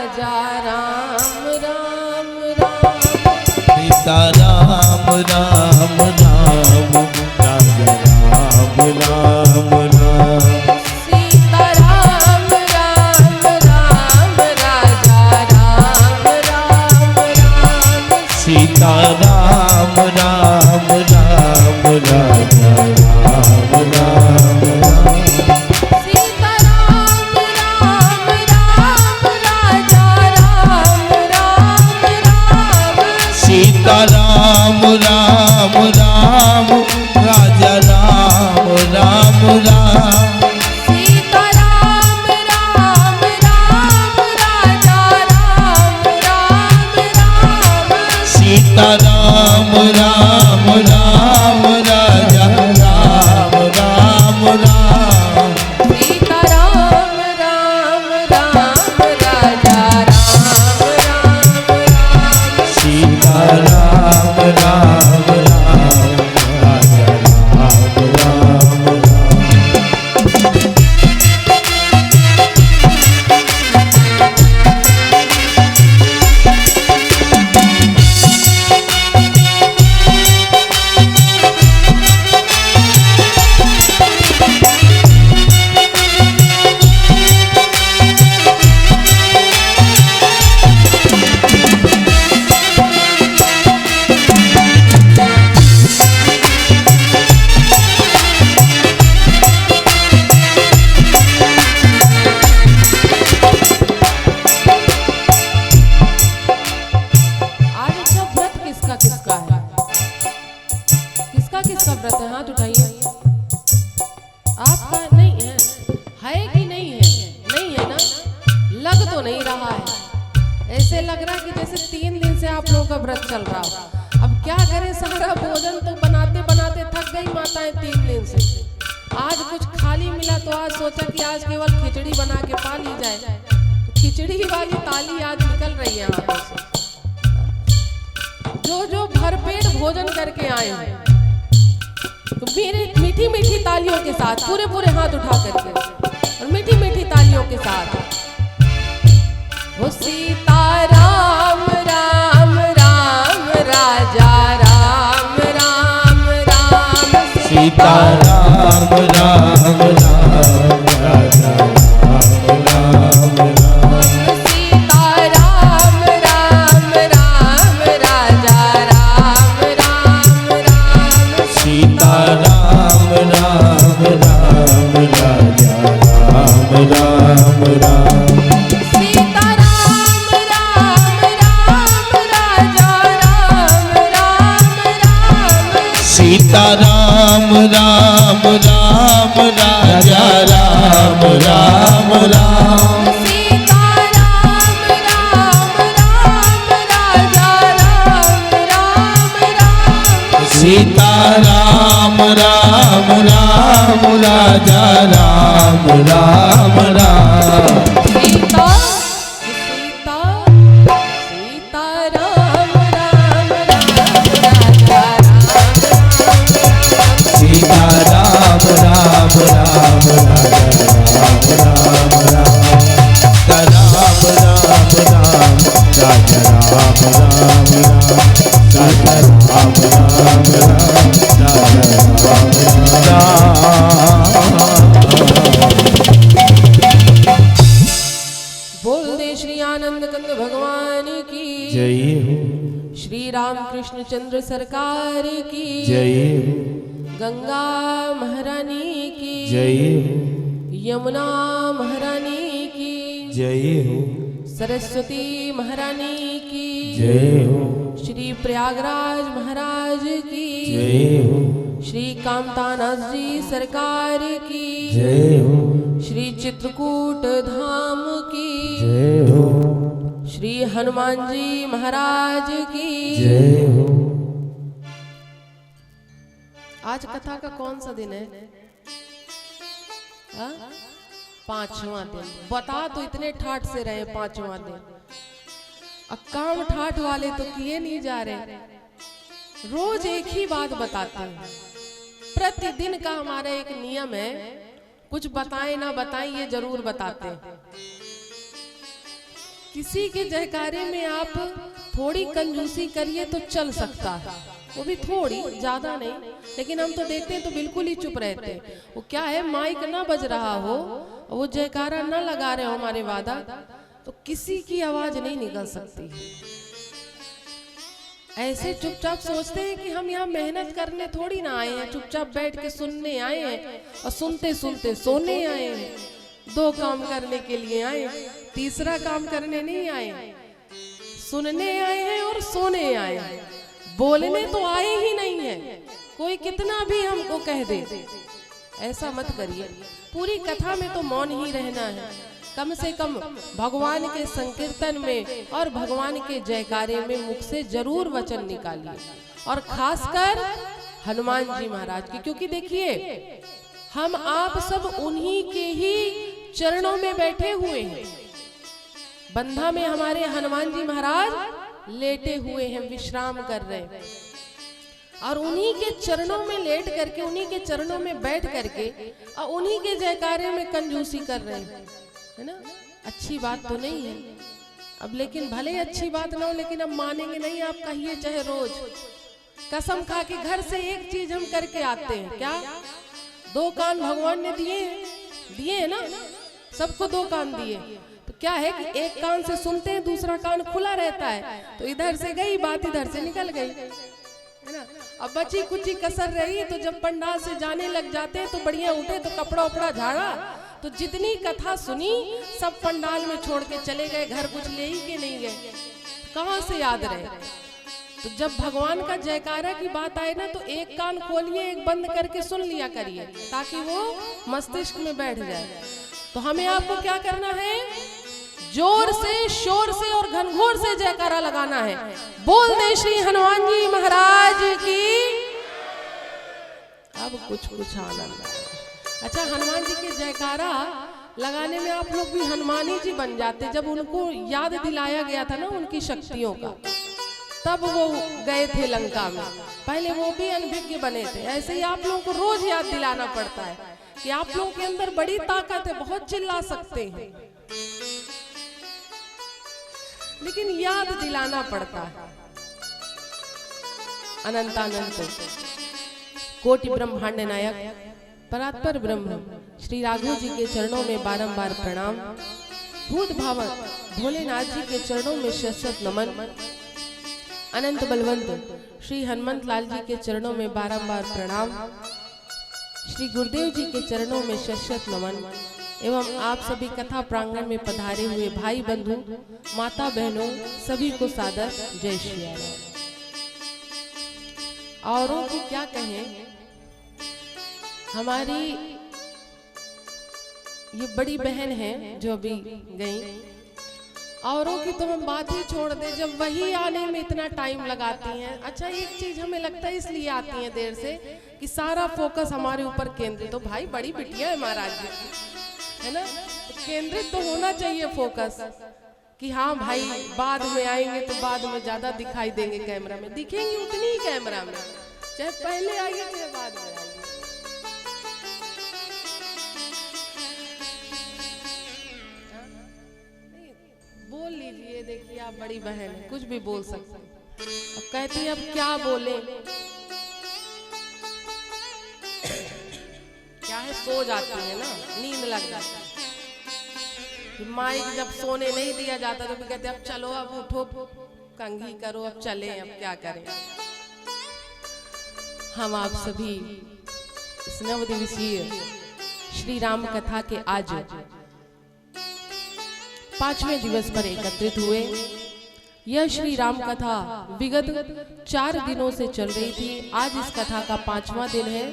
राजा राम राम राम। सीता राम राम राम राजा राम राम राम। सीता राम राम राम राजा राम राम राम। सीता राम राम राम राजा राम राम राम। सीता राम राम राम राजा राम राम राम। सीता राम राम राम राजा राम राम राम। सीता राम राम राम राजा राम राम राम। सीता राम राम राम राजा राम राम राम। सीता राम राम राम राजा राम राम राम। सीता राम राम राम राजा राम राम राम। आज अच्छा व्रत किसका किसका है? किसका किसका व्रत है? हाथ उठाइए। आपका नहीं है? है कि नहीं है? नहीं है ना? लग तो नहीं रहा है। ऐसे लग रहा कि जैसे 3 दिन से आप लोगों का व्रत चल रहा हो। अब क्या करें, सारा भोजन तो बनाते बनाते थक गई माताएं 3 दिन से। आज कुछ खाली मिला तो आज सोचा कि आज केवल खिचड़ी बना के पा ली जाए। तो खिचड़ी वाली ताली आज निकल रही है हाथों से। जो जो भरपेट भोजन करके आए हैं, तो मेरे मीठी मीठी तालियों के साथ पूरे पूरे हाथ उठा करके और मीठी मीठी तालियों के साथ वो सीता राम राम राम राजा राम राम राम। सीता राम राम राम राजा राम राम राम। सीता राम राम राम राजा राम राम राम। सीता राम राम राम राजा राम राम राम। सीता राम राम राम राजा राम राम राम। सीता राम राम राम राजा राम राम राम। सीता राम राम राम राजा राम राम राम। सीता राम राम राम राजा राम राम राम। सीता सीता सीता राम राम राम राजा राम राम। सीता राम राम राम राजा राम राम राम। राम राम राम राजा राम राम राम। राजा राम राम राम राजा राम राम। बोल दे श्री आनंद कंद भगवान की जय हो, श्री रामकृष्ण चंद्र सरकार की जय हो, गंगा महारानी की जय हो, यमुना महारानी की जय हो, सरस्वती महारानी की जय हो, श्री प्रयागराज महाराज की जय हो, श्री कामतानाथ जी सरकार की जय हो, श्री चित्रकूट धाम की जय हो, श्री हनुमान जी महाराज की जय हो। आज कथा का कौन सा दिन है? हाँ? 5वां दिन। बता तो इतने ठाठ से रहे 5वां दिन। अब काम ठाठ वाले तो किए नहीं जा रहे। रोज एक ही बात बताते हैं। प्रतिदिन का हमारा एक नियम है, कुछ बताएं ना बताएं ये जरूर बताते हैं किसी के जयकारे में आप थोड़ी कंजूसी करिए तो चल सकता है, वो भी थोड़ी, ज्यादा नहीं। लेकिन हम तो देखते हैं तो बिल्कुल ही चुप रहते हैं। वो क्या है, माइक ना बज रहा हो, वो जयकारा ना लगा रहे हो हमारे वादा, तो किसी की आवाज नहीं निकल सकती है। ऐसे चुपचाप सोचते हैं कि हम यहाँ मेहनत करने थोड़ी ना आए हैं, चुपचाप बैठ के सुनने आए हैं और सुनते सुनते सोने आए हैं। 2 काम करने के लिए आए, तीसरा काम करने नहीं आए। सुनने आए हैं और सोने आए हैं, बोलने तो आए ही नहीं है। कोई कितना भी हमको कह दे, ऐसा मत करिए। पूरी कथा में तो मौन ही रहना है। कम से कम भगवान के संकीर्तन में और भगवान के जयकारे में मुख से जरूर वचन निकालिए, और खासकर हनुमान जी महाराज की। क्योंकि देखिए, हम आप सब उन्हीं के ही चरणों में बैठे हुए हैं। बंधा में हमारे हनुमान जी महाराज लेटे हुए हैं, विश्राम कर रहे हैं, और उन्हीं के चरणों में लेट करके, उन्हीं के चरणों में बैठ करके और उन्हीं के जयकारे में कंजूसी कर रहे हैं, है ना। अच्छी बात तो नहीं है अब, लेकिन भले अच्छी बात ना हो, लेकिन अब मानेंगे नहीं। आप कहिए चाहे रोज, कसम खा के घर से एक चीज हम करके आते हैं। क्या? 2 कान भगवान ने दिए है ना, सबको 2 कान दिए। तो क्या है कि एक कान से सुनते हैं, दूसरा कान खुला रहता है, तो इधर से गई बात, इधर से निकल गई, है ना। अब बची कुची कसर रही, तो जब पंडाल से जाने लग जाते हैं तो बढ़िया उठे तो कपड़ा उपड़ा झाड़ा, तो जितनी कथा सुनी सब पंडाल में छोड़ के चले गए, घर कुछ ले ही के नहीं गए, कहाँ से याद रहे। तो जब भगवान का जयकारा की बात आए ना, तो एक कान खोलिए, एक बंद करके सुन लिया करिए, ताकि वो मस्तिष्क में बैठ जाए। तो हमें आपको क्या करना है? जोर से, शोर से और घनघोर से जयकारा लगाना है। बोल दे श्री हनुमान जी महाराज की। अब कुछ आनंद। अच्छा, हनुमान जी के जयकारा लगाने में आप लोग भी हनुमानी जी बन जाते। जब उनको याद दिलाया गया था ना उनकी शक्तियों का, तब वो गए थे लंका में। पहले वो भी अनभिज्ञ बने थे। ऐसे ही आप लोगों को रोज याद दिलाना पड़ता है कि आप लोगों के अंदर बड़ी ताकत है, बहुत चिल्ला सकते हैं, लेकिन याद दिलाना पड़ता है। अनंतानंत कोटि ब्रह्मांड नायक परात्पर ब्रह्म श्री राघव जी के चरणों में बारंबार प्रणाम। भूत भावक भोलेनाथ जी के चरणों में शत नमन। अनंत बलवंत श्री हनुमंत लाल जी के चरणों में बारंबार प्रणाम। श्री गुरुदेव जी के चरणों में शत नमन। एवं आप सभी कथा प्रांगण में पधारे हुए भाई बंधु, माता बहनों, सभी को सादर जय श्री राम। औरों की क्या कहें, हमारी ये बड़ी बहन है जो अभी गई, औरों की तो हम बात ही छोड़ दे, जब वही आने में इतना टाइम लगाती हैं। अच्छा, एक चीज हमें लगता है इसलिए आती हैं देर से कि सारा फोकस हमारे ऊपर केंद्रित। तो भाई बड़ी बिटिया है महाराज जी, है ना, तो केंद्रित तो होना चाहिए फोकस, कि हाँ भाई बाद में आएंगे तो बाद में ज्यादा दिखाई देंगे कैमरा में, दिखेंगे उतनी ही कैमरा में, चाहे पहले आइए चाहे बाद में आइए। बोल लीजिए, देखिए आप बड़ी बहन है, कुछ भी बोल सकते हैं। अब कहती है अब क्या बोले, क्या है, सो जाती है ना, नींद लग जाती है। माइक जब सोने नहीं दिया जाता तो भी कहते अब चलो, अब उठो, कंघी करो, अब चले, अब क्या करें। हम आप सभी इस 9 दिवसीय श्री राम कथा के आज 5वें दिवस पर एकत्रित हुए। यह श्री राम कथा विगत 4 दिनों से चल रही थी। आज इस कथा का 5वां दिन है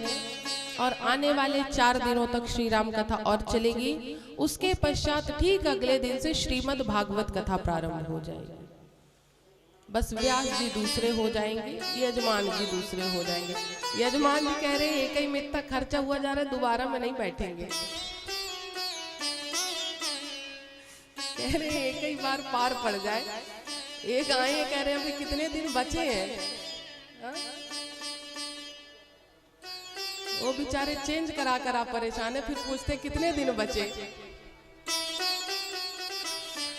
और आने वाले 4 दिनों तक श्री राम कथा और चलेगी। उसके पश्चात ठीक अगले दिन से श्रीमद् भागवत कथा प्रारंभ हो जाएगी। बस व्यास जी दूसरे हो जाएंगे, यजमान जी दूसरे हो जाएंगे। यजमान जी कह रहे हैं एक ही में इतना खर्चा हुआ जा रहा है, दोबारा में नहीं बैठेंगे, कह रहे हैं एक ही बार पार पड़ जाए। एक आए कह रहे हैं अभी कितने दिन बचे हैं, वो बेचारे चेंज करा करा परेशान है, फिर पूछते कितने दिन बचे।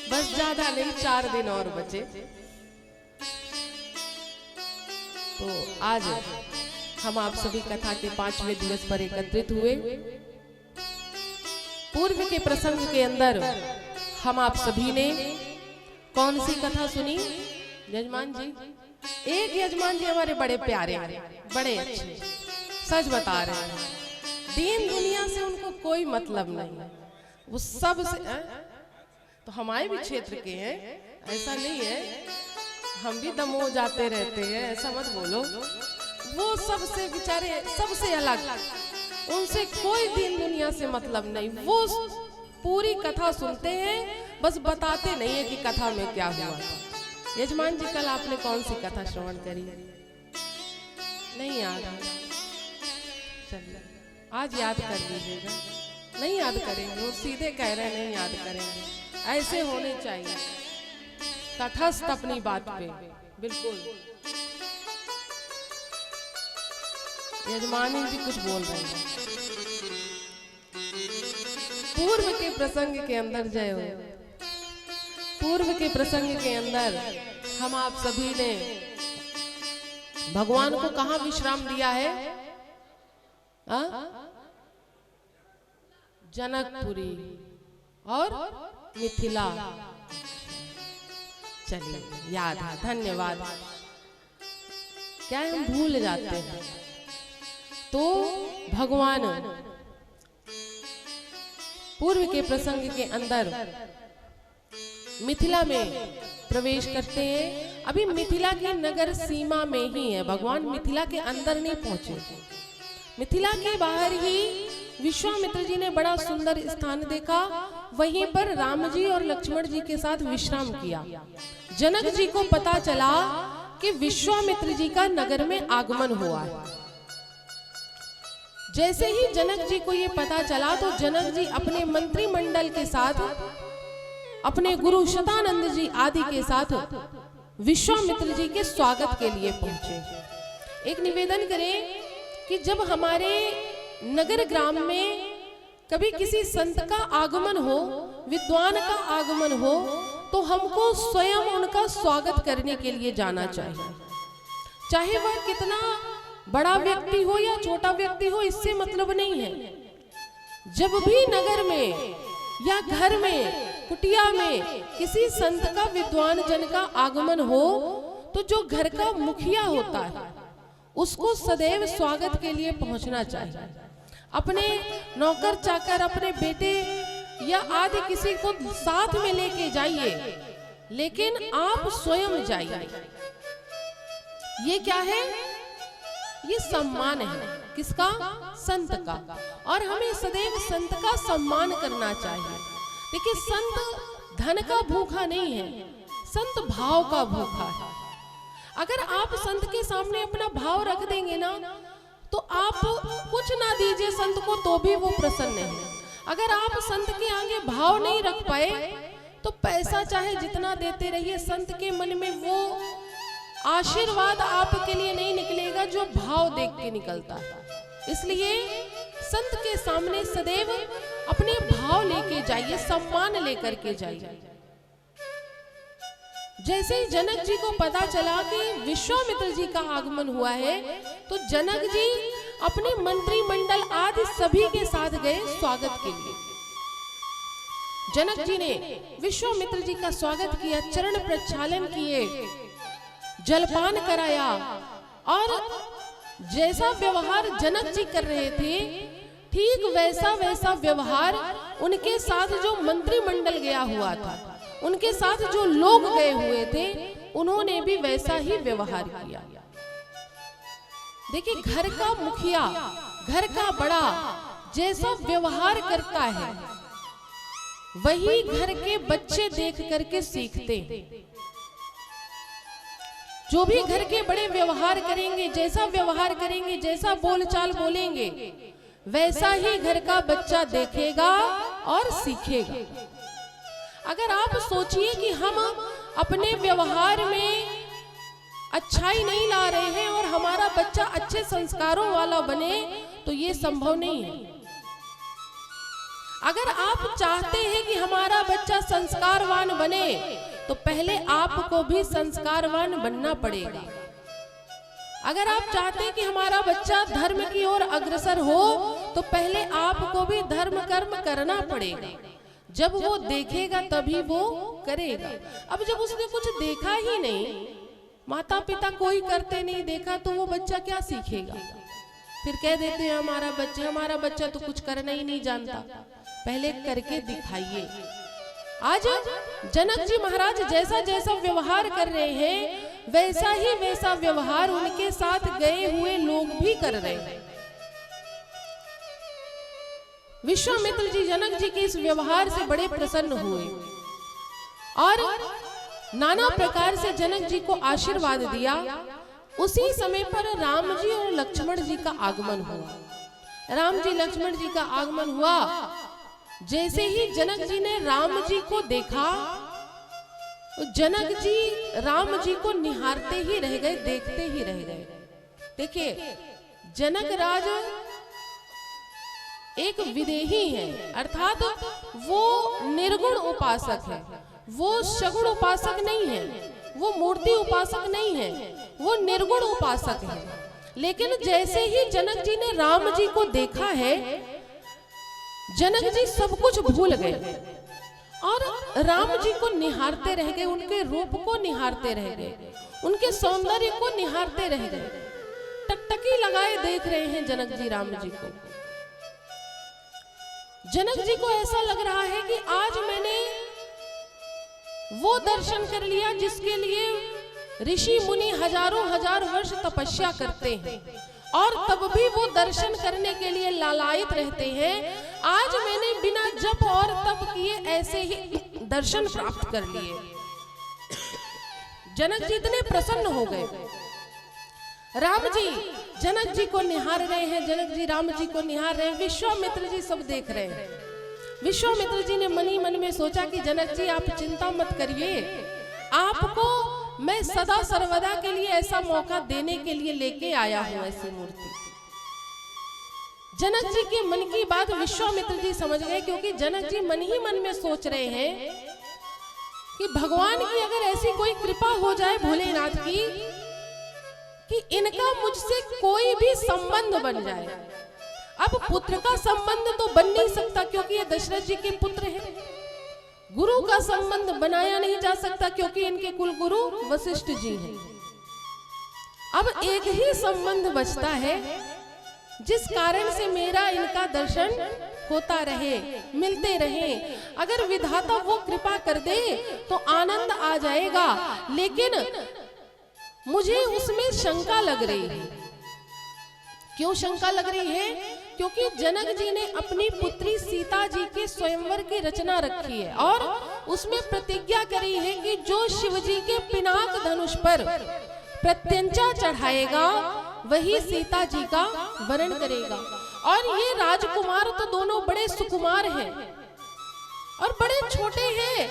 बस ज्यादा नहीं, 4 दिन और बचे। तो आज हम आप सभी कथा के 5वें दिवस पर एकत्रित हुए। पूर्व के प्रसंग के अंदर हम आप सभी ने कौन सी कथा सुनी यजमान जी? एक यजमान जी हमारे बड़े प्यारे हैं, बड़े अच्छे, सच बता रहे हैं, दीन दुनिया से उनको कोई मतलब नहीं है, वो सब से तो हमारे भी क्षेत्र के हैं, ऐसा नहीं है, हम भी दमोह जाते रहते हैं, ऐसा मत बोलो। वो सबसे बेचारे सबसे अलग, उनसे कोई दीन दुनिया से मतलब नहीं। वो पूरी कथा सुनते हैं, बस बताते नहीं है कि कथा में क्या हुआ। यजमान जी कल आपने कौन सी कथा श्रवण करी? नहीं याद है? चलिए आज याद कर लीजिएगा। नहीं याद करेंगे, वो सीधे कह रहे हैं नहीं याद करेंगे। ऐसे होने चाहिए, तटस्थ अपनी बात पे, बिल्कुल। यजमानी जी कुछ बोल रहे हैं। पूर्व के प्रसंग के अंदर जय हो। पूर्व के प्रसंग के अंदर हम आप सभी ने भगवान को कहां विश्राम दिया है? जनकपुरी और मिथिला। चलिए याद है, धन्यवाद। क्या हम भूल जाते हैं? तो भगवान पूर्व के प्रसंग के अंदर मिथिला में प्रवेश करते हैं। अभी मिथिला की नगर सीमा में ही है, भगवान मिथिला के अंदर नहीं पहुंचे। मिथिला के बाहर ही विश्वामित्र जी ने बड़ा सुंदर स्थान देखा, वहीं पर राम जी और लक्ष्मण जी के साथ विश्राम किया। जनक जी को पता चला कि विश्वामित्र जी का नगर में आगमन हुआ है। जैसे ही जनक जी को ये पता चला तो जनक जी अपने मंत्रिमंडल के साथ, अपने गुरु शतानंद जी आदि के साथ विश्वामित्र जी के स्वागत के लिए पहुंचे। एक निवेदन करें कि जब हमारे नगर ग्राम में कभी किसी संत का आगमन हो, विद्वान का आगमन हो, तो हमको स्वयं उनका स्वागत करने के लिए जाना चाहिए। चाहे वह कितना बड़ा व्यक्ति हो या छोटा व्यक्ति हो, इससे मतलब नहीं है। जब भी नगर में या घर में, कुटिया में किसी संत का, विद्वान जन का आगमन हो, तो जो घर का मुखिया होता है उसको सदैव स्वागत के लिए पहुंचना चाहिए। अपने नौकर चाकर, अपने बेटे या आदि किसी को साथ में लेके जाइए, लेकिन आप स्वयं जाइए। ये क्या है? ये सम्मान है। किसका? संत का। और हमें सदैव संत का सम्मान करना चाहिए। देखिए, संत धन का भूखा नहीं है, संत भाव का भूखा है। अगर आप संत के सामने अपना भाव रख देंगे ना, तो आप कुछ ना दीजिए संत को तो भी वो प्रसन्न है। अगर आप संत के आगे भाव नहीं रख पाए तो पैसा चाहे जितना देते रहिए, संत के मन में वो आशीर्वाद आपके लिए नहीं निकलेगा जो भाव देख के निकलता है। इसलिए संत के सामने सदैव अपने भाव लेके जाइए, सम्मान लेकर के जाइए। जैसे ही जनक जी को पता चला कि विश्वामित्र जी का आगमन हुआ है, तो जनक जी अपने मंत्रिमंडल आदि सभी के साथ गए स्वागत के लिए। जनक जी ने विश्वामित्र जी का स्वागत किया, चरण प्रक्षालन किए, जलपान कराया, और जैसा व्यवहार जनक जी कर रहे थे, ठीक वैसा व्यवहार उनके साथ जो मंत्रिमंडल गया हुआ था, उनके साथ जो लोग गए हुए थे, उन्होंने भी वैसा ही व्यवहार किया। देखिए, घर का मुखिया, घर का बड़ा जैसा व्यवहार करता है, वही घर के बच्चे देख करके सीखते। जो भी घर के बड़े व्यवहार करेंगे, जैसा व्यवहार करेंगे, जैसा बोलचाल बोलेंगे, वैसा ही घर का बच्चा देखेगा और सीखेगा। अगर आप सोचिए कि हम अपने व्यवहार में अच्छाई नहीं ला रहे हैं और हमारा बच्चा अच्छे संस्कारों वाला बने, तो ये संभव नहीं है। अगर आप चाहते हैं कि हमारा बच्चा संस्कारवान बने तो पहले आपको भी संस्कारवान बनना पड़ेगा। अगर आप चाहते हैं कि हमारा बच्चा धर्म की ओर अग्रसर हो तो पहले आपको भी धर्म कर्म करना पड़ेगा। जब वो देखेगा तभी वो करेगा। अब जब उसने कुछ देखा ही नहीं, माता पिता कोई करते नहीं देखा, तो वो बच्चा क्या सीखेगा? फिर कह देते हैं हमारा बच्चा तो कुछ करना ही नहीं जानता। पहले करके दिखाइए। आज जनक जी महाराज जैसा जैसा व्यवहार कर रहे हैं वैसा व्यवहार उनके साथ गए हुए लोग भी कर रहे हैं। विश्वामित्र जी जनक जी के इस व्यवहार से बड़े प्रसन्न हुए और नाना प्रकार से जनक जी को आशीर्वाद दिया। उसी समय पर राम जी और लक्ष्मण जी का आगमन हुआ। राम जी लक्ष्मण जी का आगमन हुआ। जैसे ही जनक जी ने राम जी को देखा, जनक जी राम जी को निहारते ही रह गए, देखते ही रह गए। देखिए, जनक राज एक विदेही है, अर्थात वो निर्गुण उपासक है, वो सगुण उपासक नहीं है, वो मूर्ति उपासक नहीं है, वो निर्गुण उपासक है। लेकिन जैसे ही जनक जी ने राम जी को देखा है, जनक जी सब कुछ भूल गए और राम जी को निहारते रह गए, उनके रूप को निहारते रह गए, उनके सौंदर्य को निहारते रह गए। टकटकी लगाए देख रहे हैं जनक जी राम जी को। जनक जी को ऐसा लग रहा है कि आज मैंने वो दर्शन कर लिया जिसके लिए ऋषि मुनि हजारों हजार वर्ष तपस्या करते हैं और तब भी वो दर्शन करने के लिए लालायित रहते हैं। आज मैंने बिना जप और तप किए ऐसे ही दर्शन प्राप्त कर लिए। जनक जी इतने प्रसन्न हो गए। राम जी जनक जी को निहार रहे हैं, जनक जी राम जी को निहार रहे हैं, विश्वामित्र जी सब देख रहे हैं। विश्वामित्र जी ने मन ही मन में सोचा कि जनक जी आप चिंता मत करिए, आपको मैं सदा सर्वदा के लिए ऐसा मौका देने के लिए लेके आया हूं ऐसी मूर्ति। जनक जी के मन की बात विश्वामित्र जी समझ गए, क्योंकि जनक जी मन ही मन में सोच रहे हैं कि भगवान की अगर ऐसी कोई कृपा हो जाए भोलेनाथ की कि इनका मुझसे कोई भी संबंध बन जाए। अब पुत्र का संबंध तो बन नहीं सकता क्योंकि ये दशरथ जी के पुत्र हैं। गुरु का संबंध बनाया नहीं जा सकता क्योंकि इनके कुल गुरु वशिष्ठ जी हैं। अब एक ही संबंध बचता है जिस कारण से मेरा इनका दर्शन होता रहे, मिलते रहे। अगर विधाता वो कृपा कर दे तो आनंद आ जाएगा, लेकिन मुझे उसमें शंका लग रही है। क्यों शंका लग रही है? क्योंकि जनक जी ने अपनी पुत्री सीता जी के स्वयंवर की रचना रखी है और उसमें प्रतिज्ञा करी है कि जो शिव जी के पिनाक धनुष पर प्रत्यंचा चढ़ाएगा वही सीता जी का वरण करेगा। और ये राजकुमार तो दोनों बड़े सुकुमार हैं और बड़े छोटे हैं,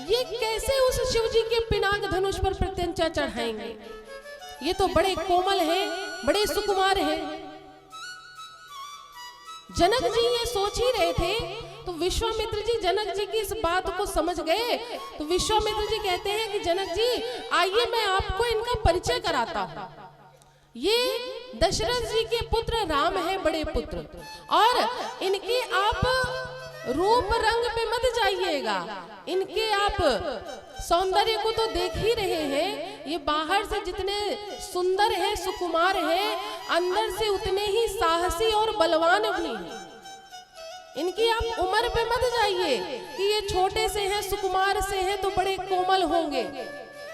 ये कैसे उस शिव जी के पिनाक धनुष पर प्रत्यंचा चढ़ाएंगे? ये तो बड़े कोमल हैं, बड़े सुकुमार हैं। जनक जी ये सोच ही रहे थे तो विश्वामित्र जी जनक जी की इस बात को समझ गए। तो विश्वामित्र जी कहते हैं कि जनक जी आइए मैं आपको इनका परिचय कराता हूं। ये दशरथ जी के पुत्र राम हैं, बड़े पुत्र, और इनके आप रूप रंग पे मत जाइएगा, इनके आप सौंदर्य को तो देख ही रहे हैं। ये बाहर से जितने सुंदर है, सुकुमार है, अंदर से उतने ही साहसी और बलवान भी हैं। इनकी आप उम्र पे मत जाइए कि ये छोटे से हैं, सुकुमार से हैं तो बड़े कोमल होंगे।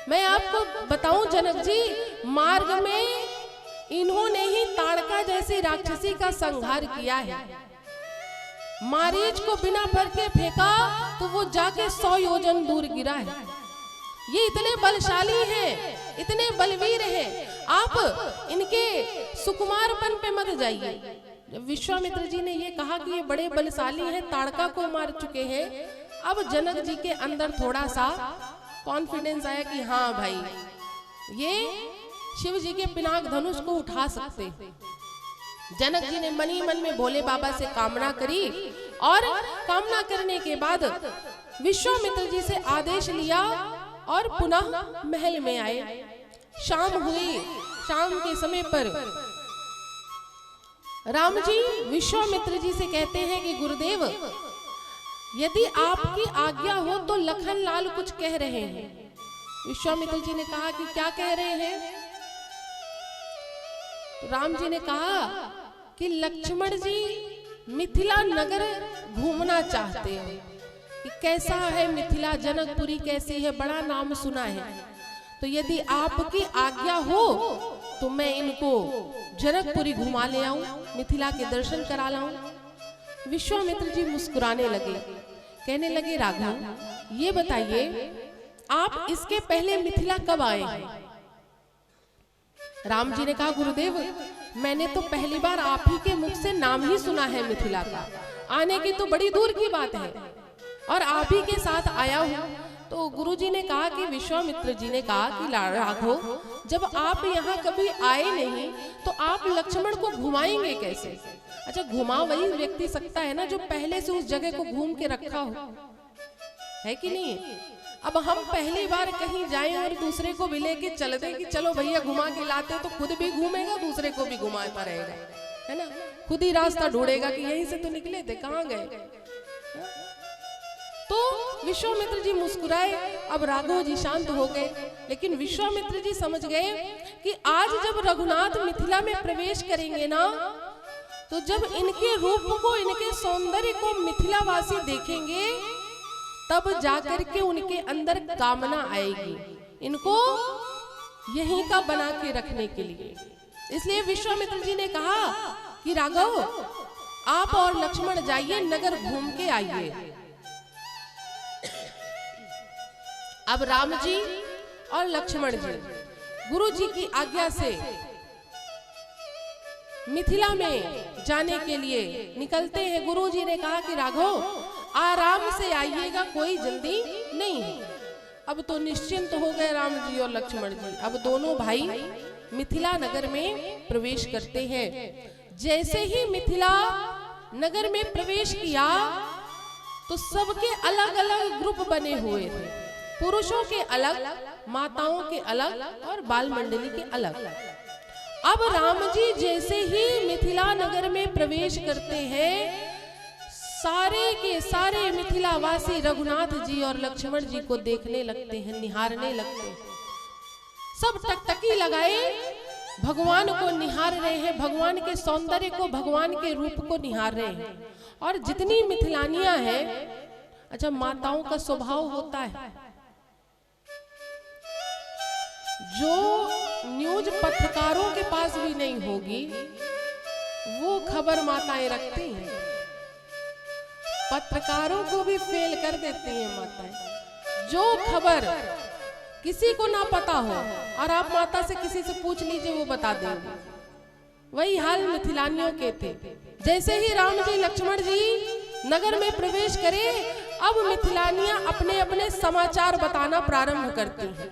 मैं आपको बताऊं जनक जी, मार्ग में इन्होंने ही ताड़का जैसी राक्षसी का संहार किया है। मारीच को बिना भर के फेंका तो वो जाके 100 योजन दूर गिरा है। ये इतने बलशाली हैं, इतने बलवीर हैं, आप इनके सुकुमारपन पे मत जाइए। जब विश्वामित्र जी ने ये कहा कि ये बड़े बलशाली हैं, ताड़का को मार चुके हैं, अब जनक जी के अंदर थोड़ा सा कॉन्फिडेंस आया कि हाँ भाई ये शिव जी के पिनाक धनुष को उठा सकते हैं। जनक जी ने मन ही मन में भोले बाबा से कामना करी और कामना करने के बाद विश्वामित्र जी से आदेश लिया और पुनः महल में आए। शाम हुई, शाम के समय पर राम जी विश्वामित्र जी से कहते हैं कि गुरुदेव, यदि आपकी आज्ञा हो तो लखन लाल कुछ कह रहे हैं। विश्वामित्र जी ने कहा कि क्या कह रहे हैं? तो राम जी ने कहा कि लक्ष्मण जी मिथिला नगर घूमना चाहते हैं कि कैसा है मिथिला, जनकपुरी कैसी है, बड़ा नाम सुना है। तो यदि आपकी आज्ञा हो तो मैं इनको जनकपुरी घुमा ले आऊं, मिथिला के दर्शन करा लाऊं। विश्वामित्र जी मुस्कुराने लगे, कहने लगे राघव ये बताइए आप इसके पहले मिथिला कब आए हैं? राम जी ने कहा गुरुदेव, मैंने तो पहली बार आप ही के मुख से नाम ही सुना है मिथिला का, आने की तो बड़ी दूर की बात है और आप ही के साथ आया हूँ। तो गुरुजी ने कहा कि विश्वामित्र जी ने कहा कि राघव, जब आप यहाँ कभी आए नहीं तो आप लक्ष्मण को घुमाएंगे कैसे? अच्छा, घुमा वही व्यक्ति सकता है ना जो पहले से उस जगह को घूम के रखा हो, है कि नहीं? अब हम पहली बार कहीं जाएं और दूसरे को भी लेके चल दे कि चलो भैया घुमा के लाते, तो खुद भी घूमेगा, दूसरे को भी घुमाता रहेगा, है ना? खुद ही रास्ता ढूंढेगा कि यहीं से तो निकले थे, कहाँ गए? तो विश्वामित्र जी मुस्कुराए। अब राघव जी शांत हो गए, लेकिन विश्वामित्र जी समझ गए कि आज जब रघुनाथ मिथिला में प्रवेश करेंगे ना, तो जब इनके रूप को, इनके सौंदर्य को मिथिलावासी देखेंगे, तब जाकर के उनके अंदर कामना आएगी इनको यहीं का बना के रखने के लिए। इसलिए विश्वामित्र जी ने कहा कि राघव, आप और लक्ष्मण जाइए, नगर घूम के आइए। अब राम जी और लक्ष्मण जी गुरु जी की आज्ञा से मिथिला में जाने के लिए निकलते हैं। गुरु जी ने कहा कि राघव आराम से आइएगा, कोई जल्दी नहीं है। अब तो निश्चिंत हो गए राम जी और लक्ष्मण जी। अब दोनों भाई मिथिला नगर में प्रवेश करते हैं। जैसे ही मिथिला नगर में प्रवेश किया तो सबके अलग अलग ग्रुप बने हुए थे, पुरुषों के अलग, माताओं के अलग और बाल मंडली के अलग। अब राम जी जैसे ही मिथिला नगर में प्रवेश करते हैं, सारे के सारे मिथिलावासी रघुनाथ जी और लक्ष्मण जी को देखने लगते हैं, निहारने लगते हैं। सब टकटकी लगाए भगवान को निहार रहे हैं, भगवान के सौंदर्य को, भगवान के रूप को निहार रहे हैं। और जितनी मिथिलानियां हैं, अच्छा माताओं का स्वभाव होता है, जो न्यूज पत्रकारों के पास भी नहीं होगी वो खबर माताएं रखती हैं, पत्रकारों को भी फेल कर देती हैं माताएं। जो खबर किसी को ना पता हो और आप माता से किसी से पूछ लीजिए, वो बता देंगे। वही हाल मिथिलानियों के थे। जैसे ही राम जी लक्ष्मण जी नगर में प्रवेश करे, अब मिथिलानियां अपने अपने समाचार बताना प्रारंभ करती हैं।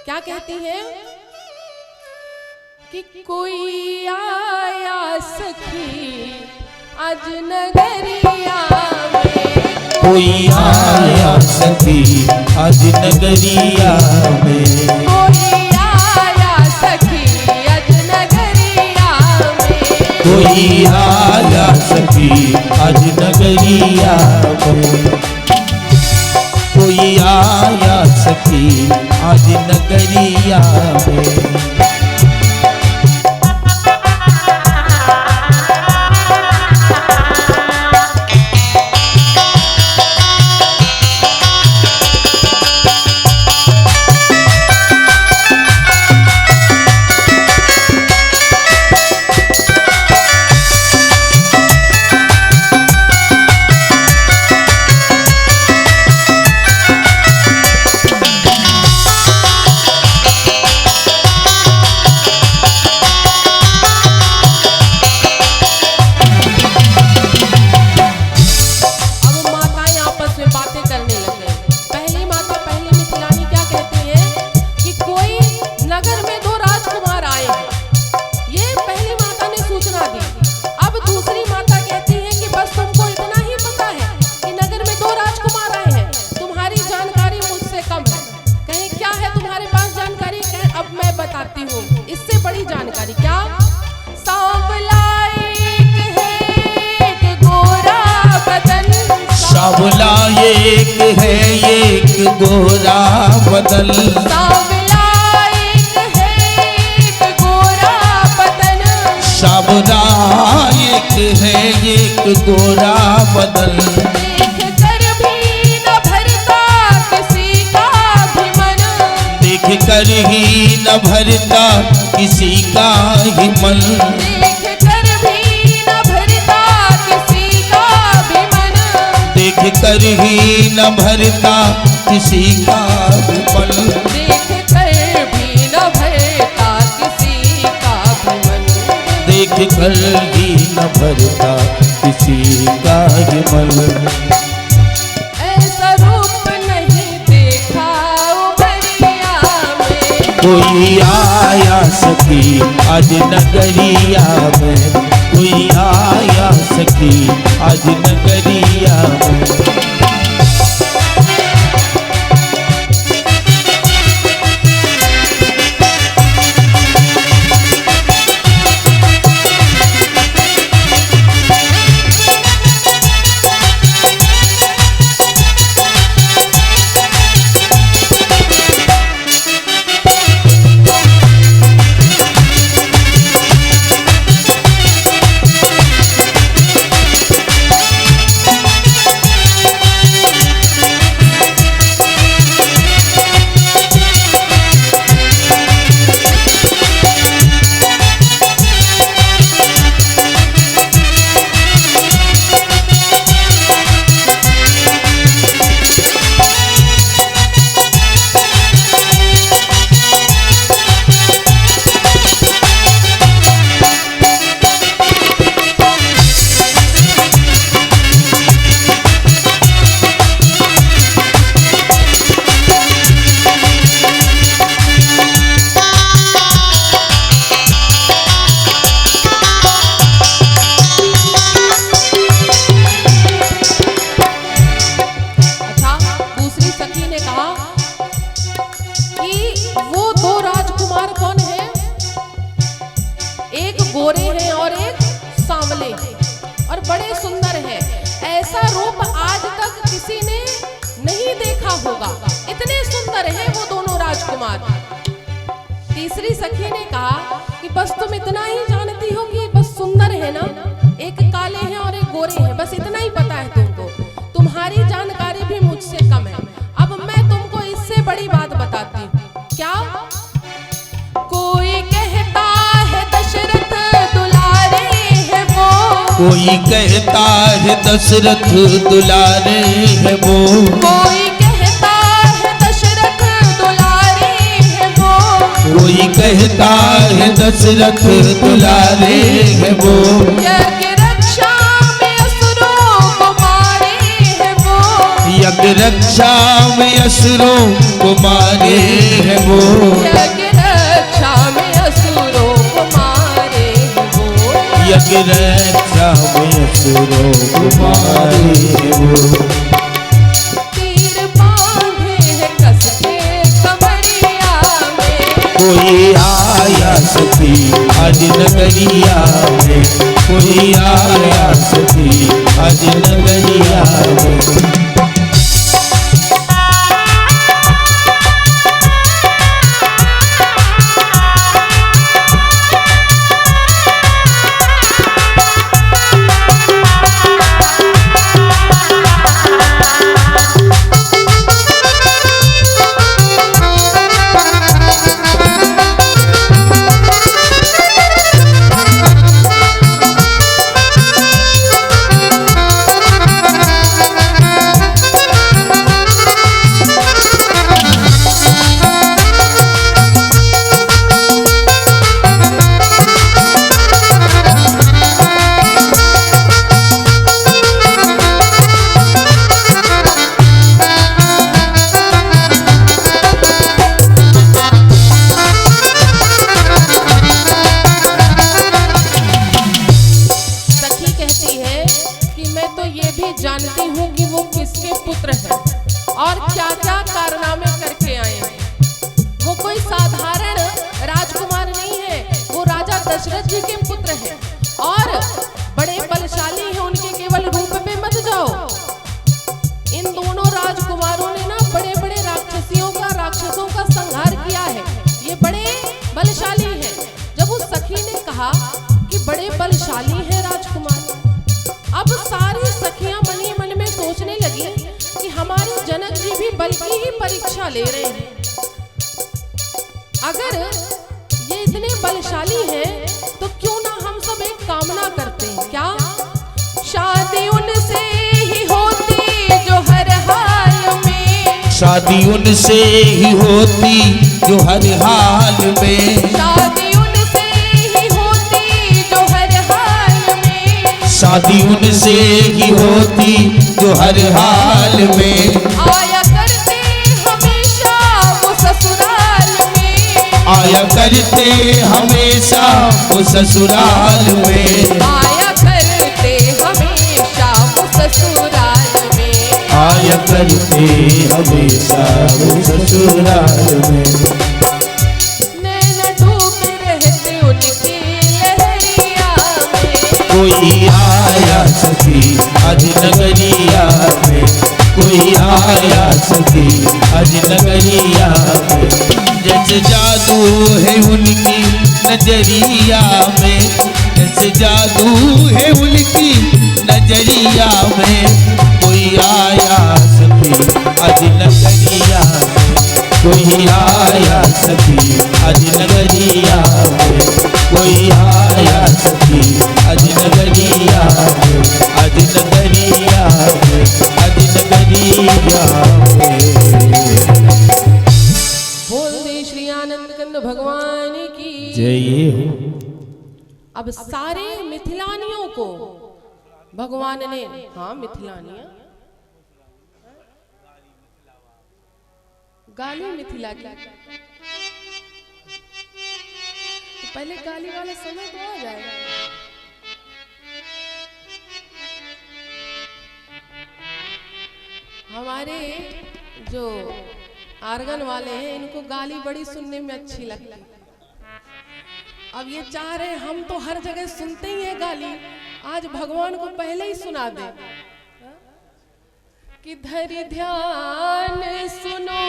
क्या कहती हैं कि कोई आया सखी आज नगरिया में, कोई आया सखी आज नगरिया में, कोई आया सखी आज नगरिया में, कोई आया सखी आज नगरिया में, कोई आया सखी आज नगरिया में। एक है एक गोरा बदन, सांवला एक है एक गोरा बदन, सावरा एक है एक गोरा बदन, देख कर भी न भरता किसी का भी मन, देख कर ही न भरता किसी का ही मन, देख कर भी न भरता किसी का भी मन, देख कर ही न भरता किसी का भी मन, देख कर भी न भरता किसी का भी मन, देख कर ही न भरता किसी का ही मन। ऐसा रूप नहीं देखा उमरिया में, कोई आया सखी आज नगरिया में, कोई आया सखी आज नगरिया में। गोरे हैं और एक सांवले हैं और बड़े सुंदर हैं। ऐसा रूप आज तक किसी ने नहीं देखा होगा, इतने सुंदर हैं वो दोनों राजकुमार। तीसरी सखी ने कहा कि बस तुम इतना ही जानती हो कि बस सुंदर है ना, एक काले हैं और एक गोरे हैं, बस इतना ही पता है तुमको, तुम्हारी जानकारी भी मुझसे कम है। अब मैं तुमको इससे बड़ी बात बताती हूँ। क्या? कोई कहता है दशरथ दुलारे है वो, कोई कहता है दशरथ दुलारे है वो, कोई कहता है दशरथ दुलारे है वो, कोई कहता है दशरथ दुलारे है वो, यज्ञ रक्षा में असुरों को मारे है वो, यज्ञ रक्षा में असुरों को मारे है वो, यज्ञ रक्षा में असुरों को मारे है वो, यज्ञ रक्षा में असुरों को मारे है वो। तीर बांधे है कस के कमरिया में, कोई आया सखी आज नगरिया में, कोई आया सखी आज नगरिया में। जानती हूँ कि वो किसके पुत्र हैं और क्या क्या कारनामे करके आए हैं। वो कोई साधारण राजकुमार नहीं है, वो राजा दशरथ जी के पुत्र हैं और बड़े बलशाली हैं। उनके केवल रूप पे मत जाओ, इन दोनों जनक जी भी बल की ही परीक्षा ले रहे हैं। अगर ये इतने बलशाली हैं तो क्यों ना हम सब एक कामना करते हैं। क्या? शादी उनसे ही होती जो हर हाल में, शादी उनसे ही होती जो हर हाल में, शादी उनसे ही होती जो हर हाल में, शादी उनसे ही होती जो हर हाल में। आया करते हमेशा वो ससुराल में, आया करते हमेशा वो ससुराल में, आया करते हमेशा वो ससुराल में, आया करते हमेशा वो ससुराल में। नैना डूबे रहते उनकी लहरिया में, कोई आया सखी आज नगरिया में, कोई आया सखी आज नगरिया में। जैसे जादू है उनकी नजरिया में, जैसे जादू है उनकी नजरिया में। कोई आया सखी आज नगरिया में, कोई आया सखी आज नगरिया में, कोई आया सखी आज नगरिया में, आज नगरिया में, आज नगरिया में। बोल दे श्री आनंद कंद भगवान की जय हो। अब सारे मिथिलानियों को भगवान ने, हाँ मिथिलानिया, गाली मिथिला की, तो पहले गाली वाला समय तो आ जाएगा। हमारे जो आर्गन वाले हैं इनको गाली बड़ी सुनने में अच्छी लगती है। अब ये चाह रहे हम तो हर जगह सुनते ही हैं गाली, आज भगवान को पहले ही सुना दे कि धरि ध्यान सुनो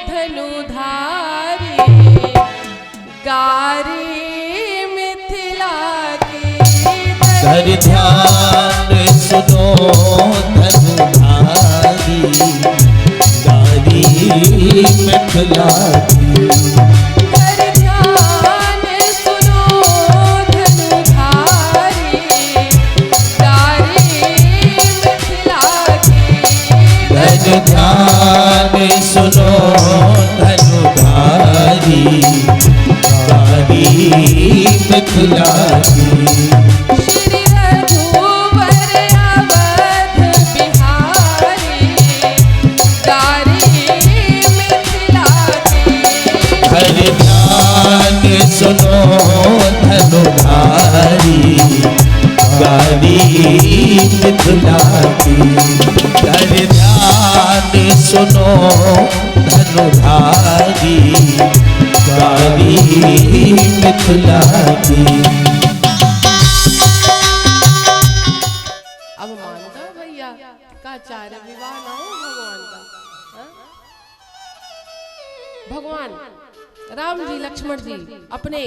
धनुधारी, गारी मिथिला की। धरि ध्यान सुनो धनुधारी, गारी मिथिला की। धरि ध्यान सुनो धनुधारी, गारी मिथिला की। धरि ध्यान सुनो धनुधारी, गारी मिथिला की। श्री रघुवर अवध बिहारी, गारी मिथिला की। हरि ध्यान सुनो धनुधारी, गारी मिथिला की। हरि ध्यान सुनो धनुधारी, गारी मिथिला की। अब मानता भैया का चार विवाह ना हो भगवान का, हाँ? भगवान राम जी लक्ष्मण जी अपने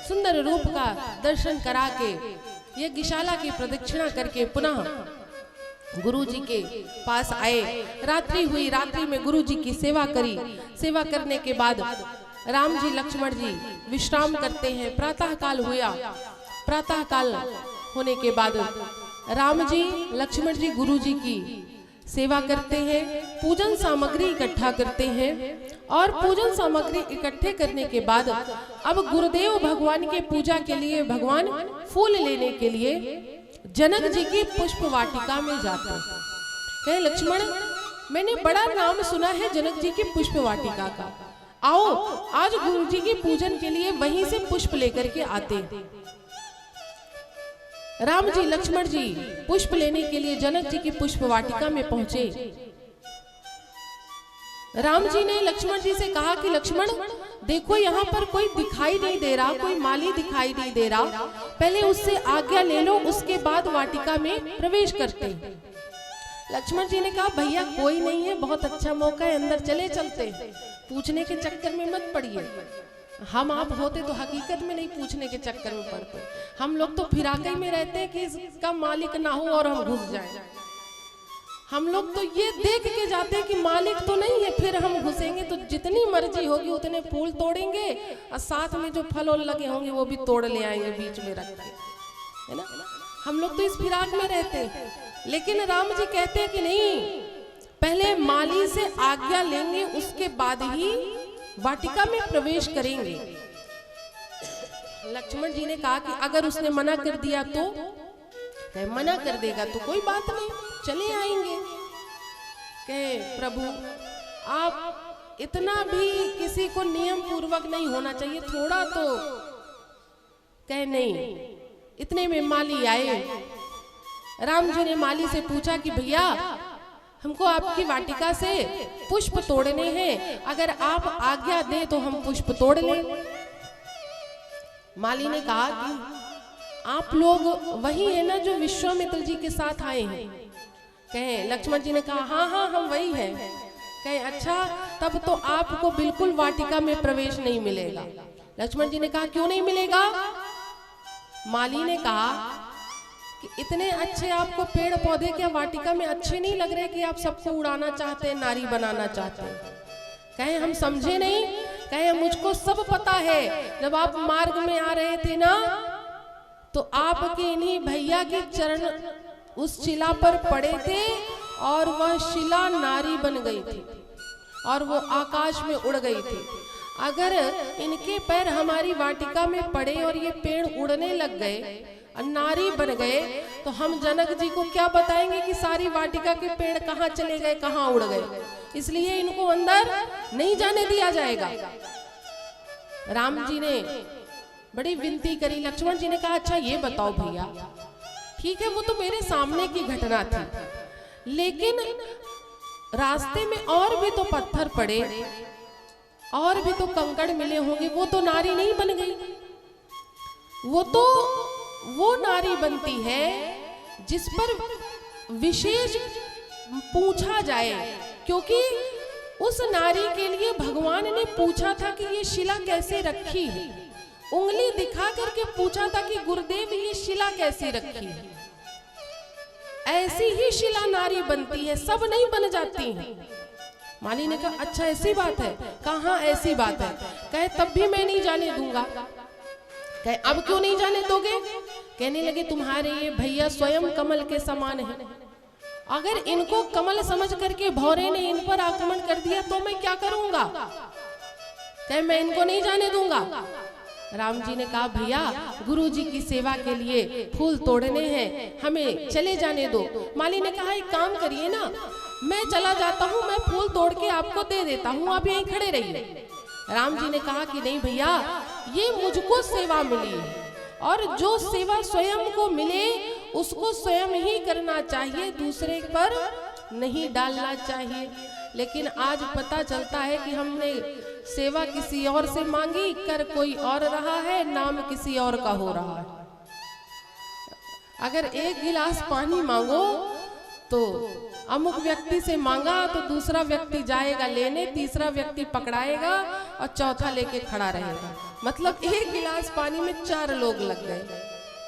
सुंदर रूप का दर्शन करा के यज्ञशाला की प्रदक्षिणा करके पुनः गुरु जी के पास आए। रात्रि हुई, रात्रि में गुरु जी की सेवा करी। सेवा करने के बाद राम जी लक्ष्मण जी विश्राम करते हैं। प्रातः काल हुआ। प्रातः काल होने के बाद राम जी लक्ष्मण जी गुरु जी की सेवा करते हैं, पूजन सामग्री इकट्ठा करते हैं और पूजन सामग्री इकट्ठे करने के बाद अब गुरुदेव भगवान के पूजा के लिए भगवान फूल लेने के लिए जनक जी की पुष्प वाटिका में जाते हैं। कहे लक्ष्मण, मैंने बड़ा नाम सुना है जनक जी की पुष्प वाटिका का, आओ आज गुरु जी के पूजन के लिए वहीं से पुष्प लेकर के आते हैं। राम जी लक्ष्मण जी पुष्प लेने के लिए जनक जी की पुष्प वाटिका में पहुंचे। राम जी ने लक्ष्मण जी से कहा कि लक्ष्मण देखो यहाँ पर कोई दिखाई नहीं दे रहा, कोई माली दिखाई नहीं दे रहा, पहले उससे आज्ञा ले लो, उसके बाद वाटिका में प्रवेश करते हैं। लक्ष्मण जी ने कहा भैया कोई नहीं है, बहुत अच्छा मौका है, अंदर चले चलते, पूछने के चक्कर में मत पड़िए। हम आप होते तो हकीकत में नहीं पूछने के चक्कर में पड़ते, हम लोग तो फिराके में रहते हैं कि इसका मालिक ना हो और हम घुस जाएं। हम लोग तो ये देख के जाते हैं कि मालिक तो नहीं है, फिर हम घुसेंगे तो जितनी मर्जी होगी उतने फूल तोड़ेंगे और साथ में जो फल और लगे होंगे वो भी तोड़ ले आएंगे बीच में रख के, है ना। हम लोग तो इस फिराक में रहते हैं, लेकिन राम जी कहते हैं कि नहीं, पहले माली से आज्ञा लेंगे, उसके बाद ही वाटिका में प्रवेश करेंगे। लक्ष्मण जी ने कहा कि अगर उसने मना कर दिया तो, कहे मना कर देगा तो कोई बात नहीं, चले आएंगे। कहे प्रभु आप इतना भी किसी को नियम पूर्वक नहीं होना चाहिए, थोड़ा तो। कहे नहीं। इतने में माली आए। राम जी ने माली से पूछा कि भैया हमको आपकी वाटिका से पुष्प तोड़ने हैं, अगर आप आज्ञा दें तो हम पुष्प तोड़ लें। माली ने कहा कि आप लोग वही है ना जो विश्वामित्र जी के साथ आए हैं। कहे लक्ष्मण जी ने कहा हाँ हाँ हम वही हैं। कहे अच्छा, तब तो आपको बिल्कुल वाटिका में प्रवेश नहीं मिलेगा। लक्ष्मण जी ने कहा क्यों नहीं मिलेगा? माली ने कहा कि इतने अच्छे आपको पेड़ पौधे क्या वाटिका में अच्छे नहीं लग रहे कि आप सबको उड़ाना चाहते हैं, नारी बनाना चाहते हैं? कहे हम समझे नहीं। कहे मुझको सब पता है, जब आप मार्ग में आ रहे थे ना तो आपके इन्हीं भैया के चरण उस शिला पर पड़े थे और वह शिला नारी बन गई थी और वो आकाश में उड़ गई थी। अगर इनके पैर हमारी वाटिका में पड़े और ये पेड़ उड़ने लग गए और नारी बन गए तो हम जनक जी को क्या बताएंगे कि सारी वाटिका के पेड़ कहाँ चले गए, कहाँ उड़ गए। इसलिए इनको अंदर नहीं जाने दिया जाएगा। राम जी ने बड़ी विनती करी। लक्ष्मण जी ने कहा अच्छा ये बताओ भैया, ठीक है वो तो मेरे सामने की घटना थी, लेकिन रास्ते में और भी तो पत्थर पड़े और भी तो कंकड़ मिले होंगे, वो तो नारी नहीं बन गई। वो तो वो नारी बनती है जिस पर विशेष पूछा जाए, क्योंकि उस नारी के लिए भगवान ने पूछा था कि ये शिला कैसे रखी है, उंगली दिखा करके पूछा था कि गुरुदेव ये शिला कैसी रखी है। ऐसी ही शिला नारी बनती है, सब नहीं बन जाती हैं। माली ने कहा अच्छा ऐसी बात है? कहाँ ऐसी बात है? कहे तब भी मैं नहीं जाने दूंगा। कहे अब क्यों नहीं जाने दोगे? कहने लगे तुम्हारे ये भैया स्वयं कमल के समान है, अगर इनको कमल समझ करके भौरे ने इन पर आक्रमण कर दिया तो मैं क्या करूंगा? कहे मैं इनको नहीं जाने दूंगा। राम जी ने कहा भैया गुरु जी की सेवा के लिए फूल तोड़ने हैं, हमें चले जाने दो। माली ने कहा एक काम करिए ना, मैं चला जाता हूँ, मैं फूल तोड़ के आपको दे देता हूँ, आप यहीं खड़े रहिए। राम जी ने कहा कि नहीं भैया ये मुझको सेवा मिली है और जो सेवा स्वयं को मिले उसको स्वयं ही करना चाहिए, दूसरे पर नहीं डालना चाहिए। लेकिन आज पता चलता है कि हमने सेवा किसी और से मांगी, कर कोई और रहा है, नाम किसी और का हो रहा है। अगर एक गिलास पानी मांगो तो अमुक व्यक्ति से मांगा तो दूसरा व्यक्ति जाएगा लेने, तीसरा व्यक्ति पकड़ाएगा और चौथा लेके खड़ा रहेगा। मतलब एक गिलास पानी में 4 लोग लग गए,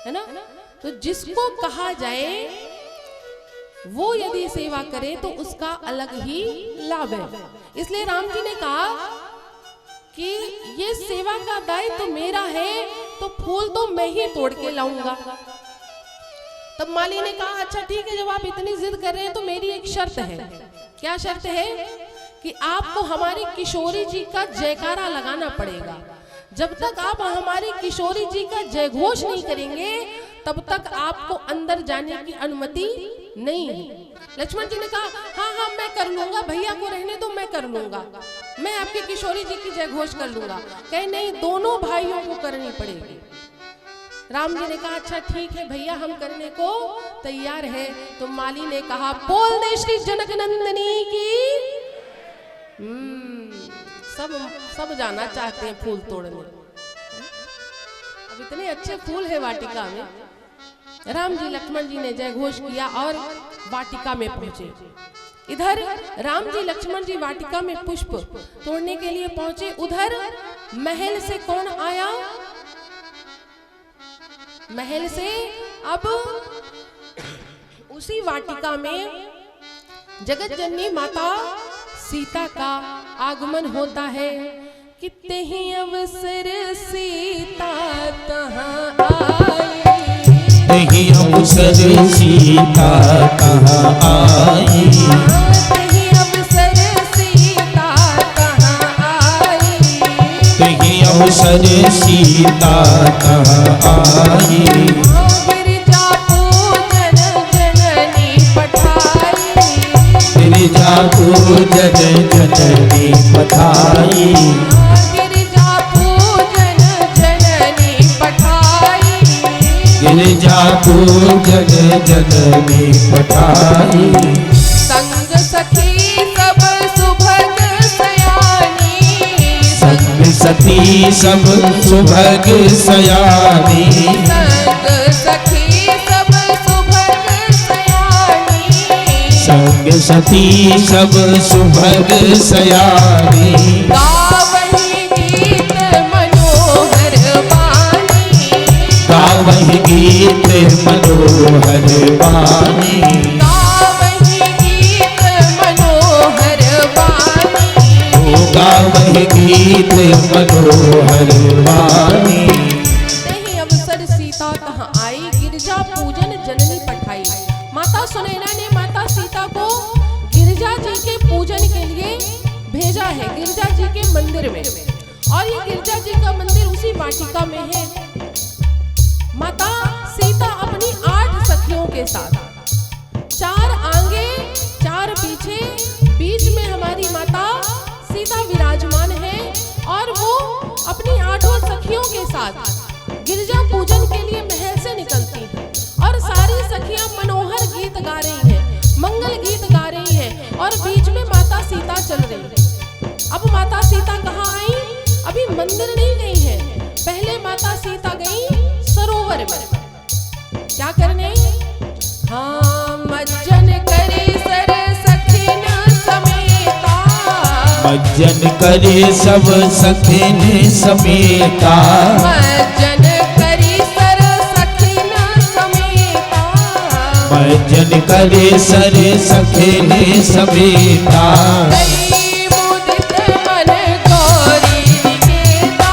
है ना। तो जिसको कहा जाए वो यदि सेवा करे तो उसका अलग ही लाभ है। इसलिए राम जी ने कहा कि ये सेवा का दायित्व तो मेरा है, तो फूल तो मैं ही तोड़ के लाऊंगा। तब माली ने कहा अच्छा ठीक है, जब आप इतनी जिद कर रहे हैं तो मेरी एक शर्त है। क्या शर्त है? कि आपको हमारी किशोरी जी का जयकारा लगाना पड़ेगा। जब तक आप हमारी किशोरी जी का जय घोष नहीं करेंगे तब तक आपको अंदर जाने की अनुमति नहीं है। लक्ष्मण जी ने कहा हाँ हाँ मैं कर लूंगा, भैया को रहने दो, मैं कर लूंगा, मैं आपकी किशोरी जी की जय घोष कर लूंगा। कहे नहीं, दोनों भाइयों को करनी पड़ेगी। राम जी ने कहा अच्छा ठीक है भैया हम करने को तैयार है। तो माली ने कहा बोल दे श्री जनक नंदनी की। सब जाना चाहते हैं फूल तोड़ने। अब इतने अच्छे फूल है वाटिका में। राम जी लक्ष्मण जी ने जय घोष किया और वाटिका में पहुंचे। इधर राम जी लक्ष्मण जी वाटिका में पुष्प तोड़ने के लिए पहुंचे। उधर महल से कौन आया? महल से अब उसी वाटिका में जगत जननी माता सीता का आगमन होता है। कितने ही अवसर सीता तहाँ आई, नहीं अवसर सीता कहाँ आई, नहीं अवसर सीता तहाँ आई, नहीं अवसर सीता कहाँ आई। गिरिजा पूजन जननी पठाई, गिरिजा पूजन जननी पठाई, गिरिजा पूजन जननी पठाई, गिरिजा पूजन जननी पठाई। संग सखी सब सुभग सयानी, संग सती सब सुभग सयानी, संग सखी सब सुभग सयानी, संग सती सब सुभग सयानी। गावहि गीत मनोहर वाणी, गावहि गीत मनोहर वाणी, गावहि गीत मनोहर वाणी, ओ गावहि गीत मनोहर वाणी। नहीं अवसर सीता कहाँ आई, गिरजा पूजन जननी पठाई। माता सुनैना ने माता सीता को गिरजा जी के पूजन के लिए भेजा है, गिरजा जी के मंदिर में। और ये गिरजा जी का मंदिर उसी वाटिका में है। माता सीता अपनी 8 सखियों के साथ, 4 आगे 4 पीछे, बीच में हमारी माता सीता विराजमान है। और वो अपनी 8 सखियों के साथ गिरजा पूजन के लिए महल से निकलती हैं। और सारी सखियां मनोहर गीत गा रही हैं, मंगल गीत गा रही हैं, और बीच में माता सीता चल रही है। अब माता सीता कहाँ आई? अभी मंदिर नहीं गई है, पहले माता सीता गई सरोवर में। क्या करने? हाँ, मज्जन करे सर सखिन समेता, मज्जन करे सब सखिन समेता, मज्जन करी सर सखिन समेता, मज्जन करे सर सखिन समेता। गई मुदित मन गौरी निकेता,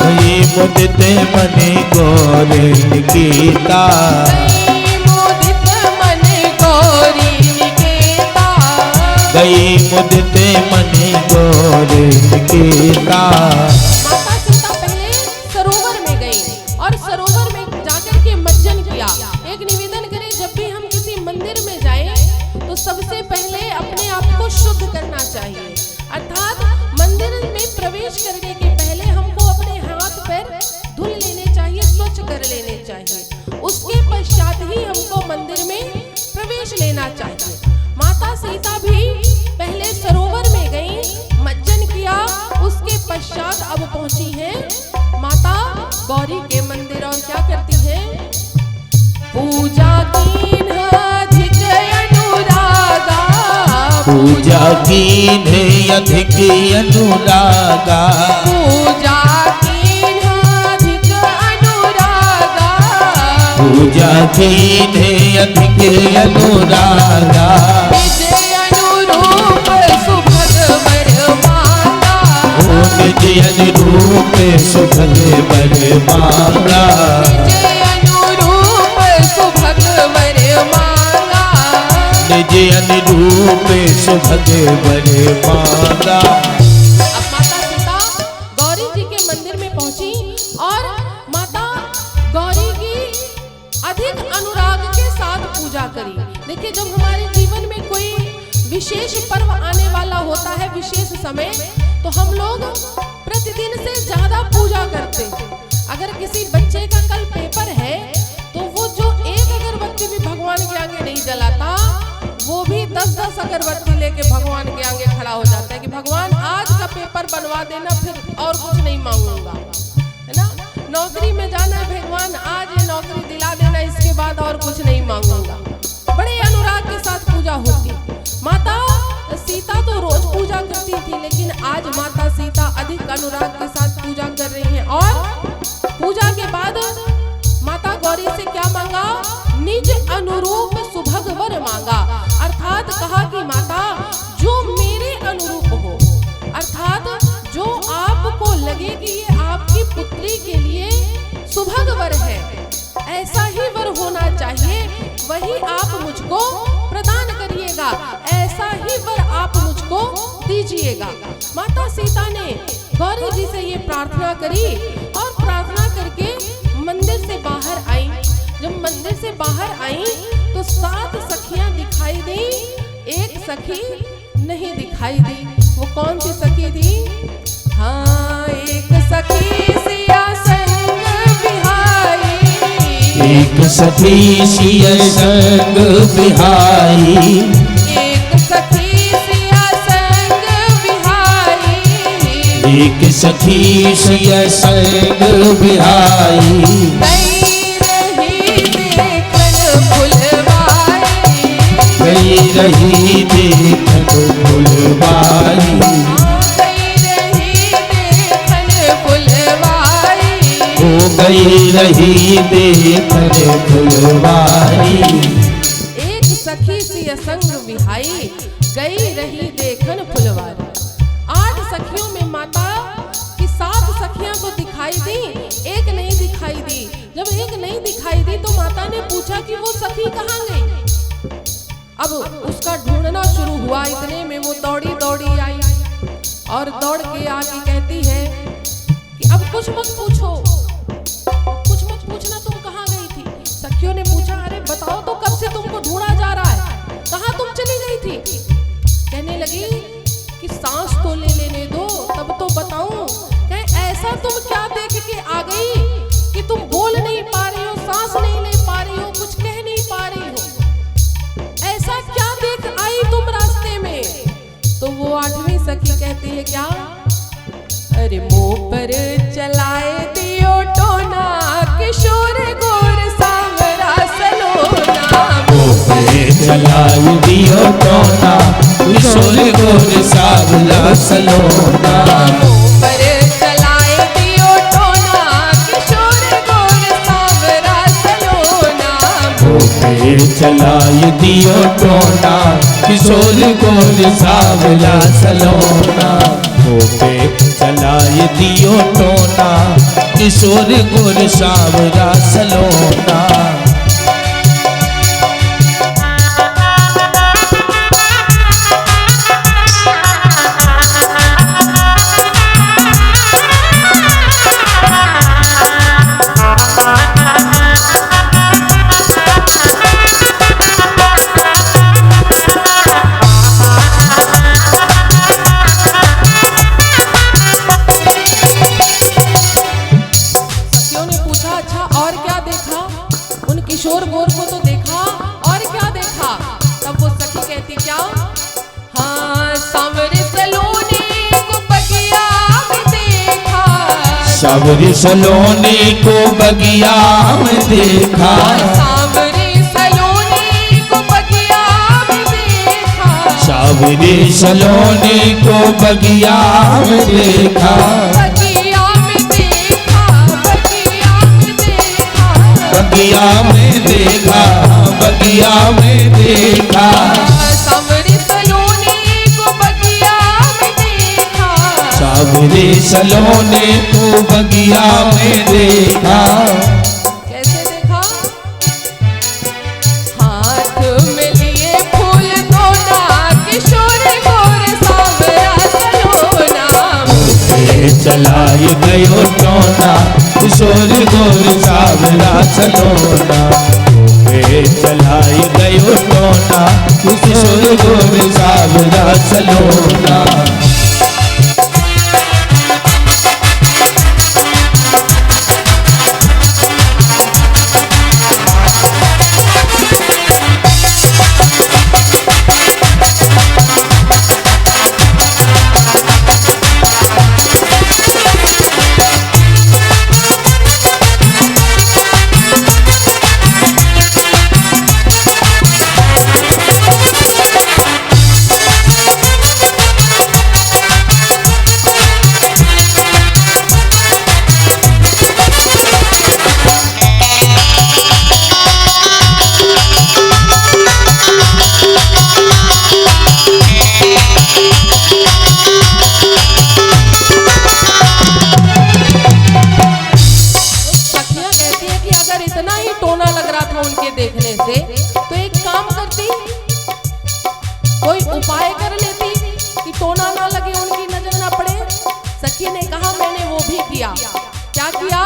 गई मुदित मन गौरी निकेता, गई मुदित मन गौरी निकेता, गई मुदित मन गौरी निकेता। माता सीता पहले सरोवर में गई और सरोवर में जाकर के मज्जन किया। एक निवेदन करें, जब भी हम किसी मंदिर में जाएं तो सबसे पहले अपने आप को शुद्ध करना चाहिए। अर्थात मंदिर में प्रवेश करने के पहले हमको अपने हाथ पैर धुल लेने चाहिए, स्वच्छ कर लेने चाहिए। उसके पश्चात ही हमको मंदिर में प्रवेश लेना चाहिए। माता सीता भी पहले सरोवर में गई, मज्जन किया, उसके पश्चात अब पहुंची हैं माता गौरी के मंदिर। और क्या करती हैं? पूजा कीन अधिक अनुरागा, पूजा कीन अधिक अनुरागा, पूजा कीन अधिक अनुरागा, पूजा कीन अधिक अनुरागा। विजय अनुरूप सुभग वर मांगा, निज अनुरूप सुभग वर मांगा, विजय अनुरूप सुभग वर मांगा, निज अनुरूप सुभग वर मांगा। अब माता सीता गौरी जी के मंदिर में पहुंची और माता गौरी की अधिक अनुराग के साथ पूजा करी। देखिए, जब हमारे जीवन में कोई विशेष पर्व आने वाला होता है, विशेष समय, तो हम लोग प्रतिदिन से ज्यादा पूजा करते हैं। अगर किसी बच्चे का कल पेपर है तो वो जो एक अगरबत्ती भी भगवान के आगे नहीं जलाता, वो भी 10-10 अगरबत्ती लेके भगवान के आगे खड़ा हो जाता है कि भगवान आज का पेपर बनवा देना, फिर और कुछ नहीं मांगूंगा, है ना। नौकरी में जाना है, भगवान आज ये नौकरी दिला देना, इसके बाद और कुछ नहीं मांगूंगा। बड़े अनुराग के साथ पूजा होती। माता सीता तो रोज पूजा करती थी, लेकिन आज माता सीता अधिक अनुराग के साथ पूजा कर रही हैं। और पूजा के बाद माता गौरी से क्या मांगा? निज अनुरूप सुभग वर मांगा। अर्थात कहा कि कीजिएगा। माता सीता ने गौरी जी से ये प्रार्थना करी और प्रार्थना करके मंदिर से बाहर आई। जब मंदिर से बाहर आई तो 7 सखियां दिखाई दी, एक सखी नहीं दिखाई दी। वो कौन सी सखी थी? हाँ, एक सखी सिया संग बिहाई, एक सखी सिया संग बिहाई, एक सखी सिया संग बिहाई, एक सखी सिया संग बिहाई। गई रही देखन फुलवारी, हो गई रही देखन फुलवारी। एक सखी सी असंग बिहाई, गई रही देखन फुलवारी। 8 सखियों में माता की 7 सखियां को दिखाई दी, एक नहीं दिखाई दी। जब एक नहीं दिखाई दी तो माता ने पूछा कि वो सखी कहाँ गई। अब उसका ढूंढना शुरू हुआ। इतने में वो दौड़ी दौड़ी आई और दौड़ के आके कहती है कि अब कुछ मत पूछो, कुछ मत पूछना, तुम कहाँ गई थी। सखियों ने पूछा, अरे बताओ तो कब से तुमको ढूंढा जा रहा है, कहाँ तुम चली गई थी। कहने लगी कि सांस तो ले लेने दो तब तो बताऊं। कहे ऐसा तुम क्या देख के आ गई कि तुम बोल नहीं पा रही हो, सांस नहीं ले पा रही हो, कुछ कह नहीं पा रही हो। ऐसा क्या देख आई तुम रास्ते में। तो वो 8वीं सखी कहती है क्या? अरे मुंह पर चलाए दियो टोना, किशोर गोर सांवरा सलोना। मुंह पर चलाए दियो टोना, किशोर गोर सांवरा सलोना। मुंह पर चलाए दियो टोना, किशोर गोर सांवरा सलोना। मुंह चलाए दियो टोना, किशोर गोर सांवरा सलोना। पे चलाए दियो टोना, किशोर गोर सांवरा सलोना। किशोर गोर को तो देखा, और क्या देखा? तब वो सखी कहती क्या? हाँ, सांवरे सलोने को बगिया में देखा, सांवरे सलोने को बगिया में देखा, सांवरे सलोने को बगिया में देखा, सांवरे सलोने को बगिया में देखा, बगिया में देखा, बगिया में देखा, बगिया में देखा, बगिया में देखा। सांवरे सलोने को बगिया में देखा, सांवरे सलोने को बगिया में देखा। कैसे देखा? हाथ में लिए फूल तोड़ा, किशोर गोर सांवरा सलोना। चलाए गयो टोना, किशोर गोर सांवरा सलोना। चलाए गयो टोना, किशोर गोर सांवरा सलोना। क्या किया?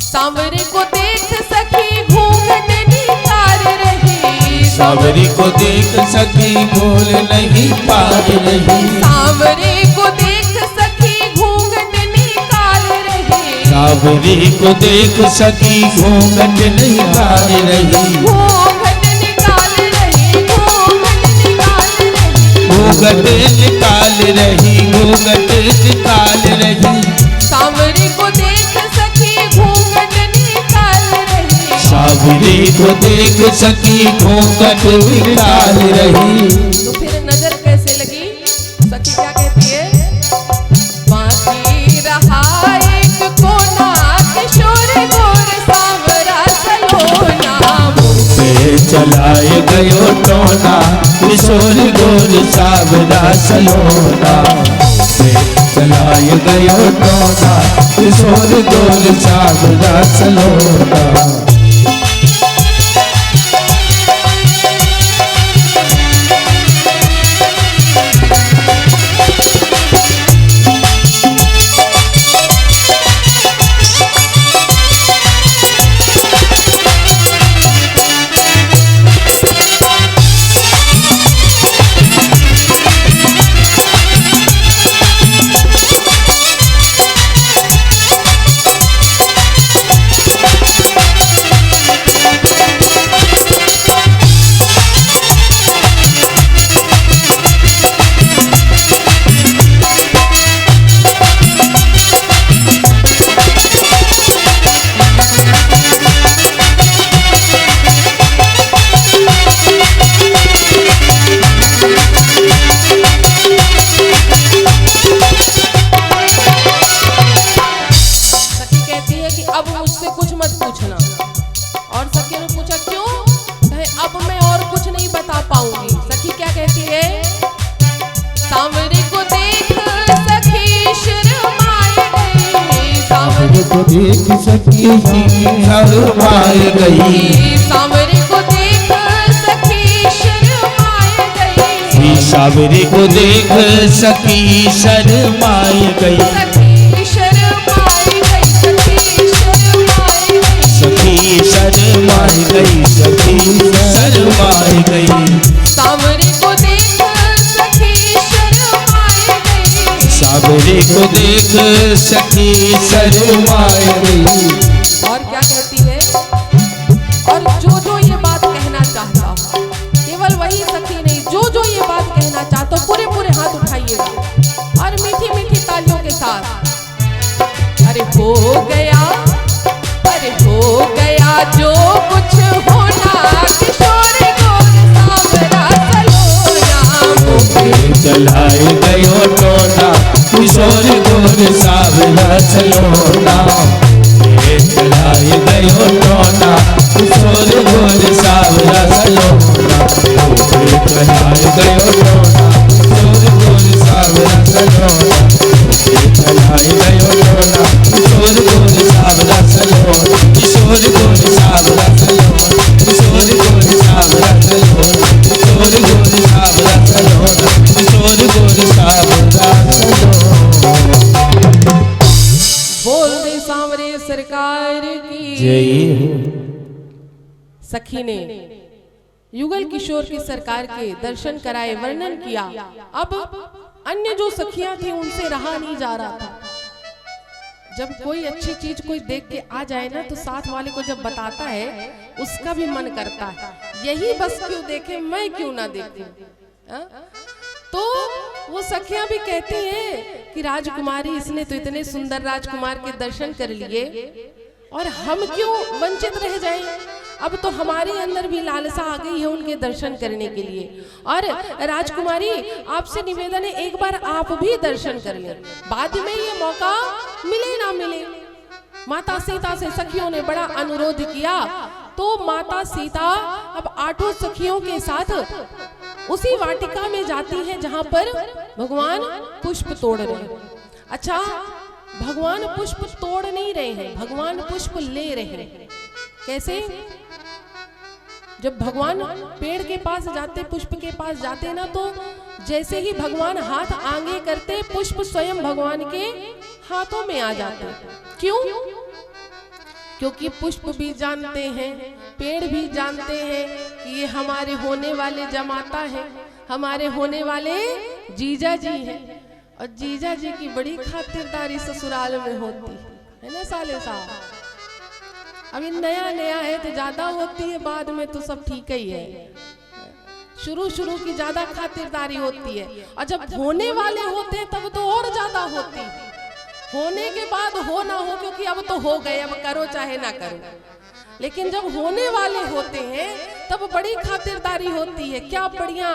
सांवरे को देख सखी घूंघट निकाल रही, सांवरे को देख सखी बोल नहीं पा रही, सांवरे को देख सखी घूंघट निकाल रही, सांवरे को देख सखी घूंघट नहीं पा रही, घूंघट निकाल रही, घूंघट निकाल रही, घूंघट निकाल रही, घूंघट निकाल रही, सांवरे को देख सखी घूंघट निकाल रही, सांवरे को देख सखी घूंघट निकाल रही। तो फिर नजर कैसे लगी? सखी क्या कहती है? बाकी रहा एक कोना, किशोर गोर सांवरा सलोना, पे चलाए गयो टोना, किशोर गोर सांवरा सलोना, पे चलाए गयो टोना, किशोर गोर सांवरा सलोना। देख सखी शर्माए गई, सांवरे को देख सखी शर्माए गई, सांवरे को देख सखी शर्माए गई, सखी शर्माए गई, सखी शर्माए गई, सखी शर्माए गई, सखी शर्माए गई, सांवरे को देख सखी शर्माए गई, सांवरे को देख सखी शर्माए गई। और क्या कहती है? और जो ये बात कहना चाहता हो, केवल वही सखी नहीं, जो ये बात कहना चाहता हो, पूरे पूरे हाथ उठाइएगा और मीठी मीठी तालियों के साथ। अरे हो गया, अरे हो गया जो कुछ होना, किशोर गोर सांवरा सलोना, चलाए गयो टोना, किशोर गोर सांवरा सलोना, चलाए गयो टोना, किशोर गोर सांवरा सलोना, चलाए गयो टोना, किशोर गोर सांवरा सलोना, चलाए गयो टोना, किशोर गोर सांवरा सलोना, किशोर गोर सांवरा सलोना, किशोर गोर सांवरा सलोना, किशोर गोर सांवरा सलोना, किशोर गोर सांवरा सलोना। बोल दे सांवरे सरकार की जय हो। सखी ने युगल किशोर की सरकार के दर्शन कराए, वर्णन किया। अब अन्य जो सखियां थी उनसे रहा नहीं जा रहा था। जब कोई अच्छी चीज कोई देख के आ जाए ना, तो साथ वाले को जब बताता है उसका भी मन करता है, यही बस क्यों देखे, मैं क्यों ना देखूं। तो वो सखियां भी कहती हैं कि राजकुमारी, इसने तो इतने सुंदर राजकुमार के दर्शन कर लिए और हम क्यों वंचित रह जाएं। अब तो हमारे अंदर भी लालसा आ गई है उनके दर्शन करने के लिए। और राजकुमारी, आपसे निवेदन है, एक बार आप भी दर्शन कर लें, बाद में ये मौका मिले ना मिले। माता सीता से सखियों ने बड़ा अनुरोध किया, तो माता सीता अब 8 सखियों के साथ उसी वाटिका में जाती हैं जहां पर भगवान पुष्प तोड़ रहे हैं। अच्छा, भगवान पुष्प तोड़ नहीं रहे हैं, भगवान पुष्प ले रहे हैं। कैसे? जब भगवान पेड़ के पास जाते, पुष्प के पास जाते ना, तो जैसे ही भगवान हाथ आगे करते, पुष्प स्वयं भगवान के हाथों में आ जाते हैं। क्यों? क्योंकि पुष्प भी जानते हैं, पेड़ भी जानते हैं कि ये हमारे होने वाले जमाता है, हमारे होने वाले जीजा जी हैं। और जीजा जी की बड़ी खातिरदारी ससुराल में होती है ना साले साहब। अभी नया नया है तो ज्यादा होती है, बाद में तो सब ठीक ही है। शुरू की ज्यादा खातिरदारी होती है, और जब होने वाले होते हैं तब तो और ज्यादा होती है। होने के बाद हो ना हो, क्योंकि अब तो हो गए, अब करो चाहे ना करो। लेकिन जब होने वाले होते हैं तब बड़ी खातिरदारी होती है। क्या बढ़िया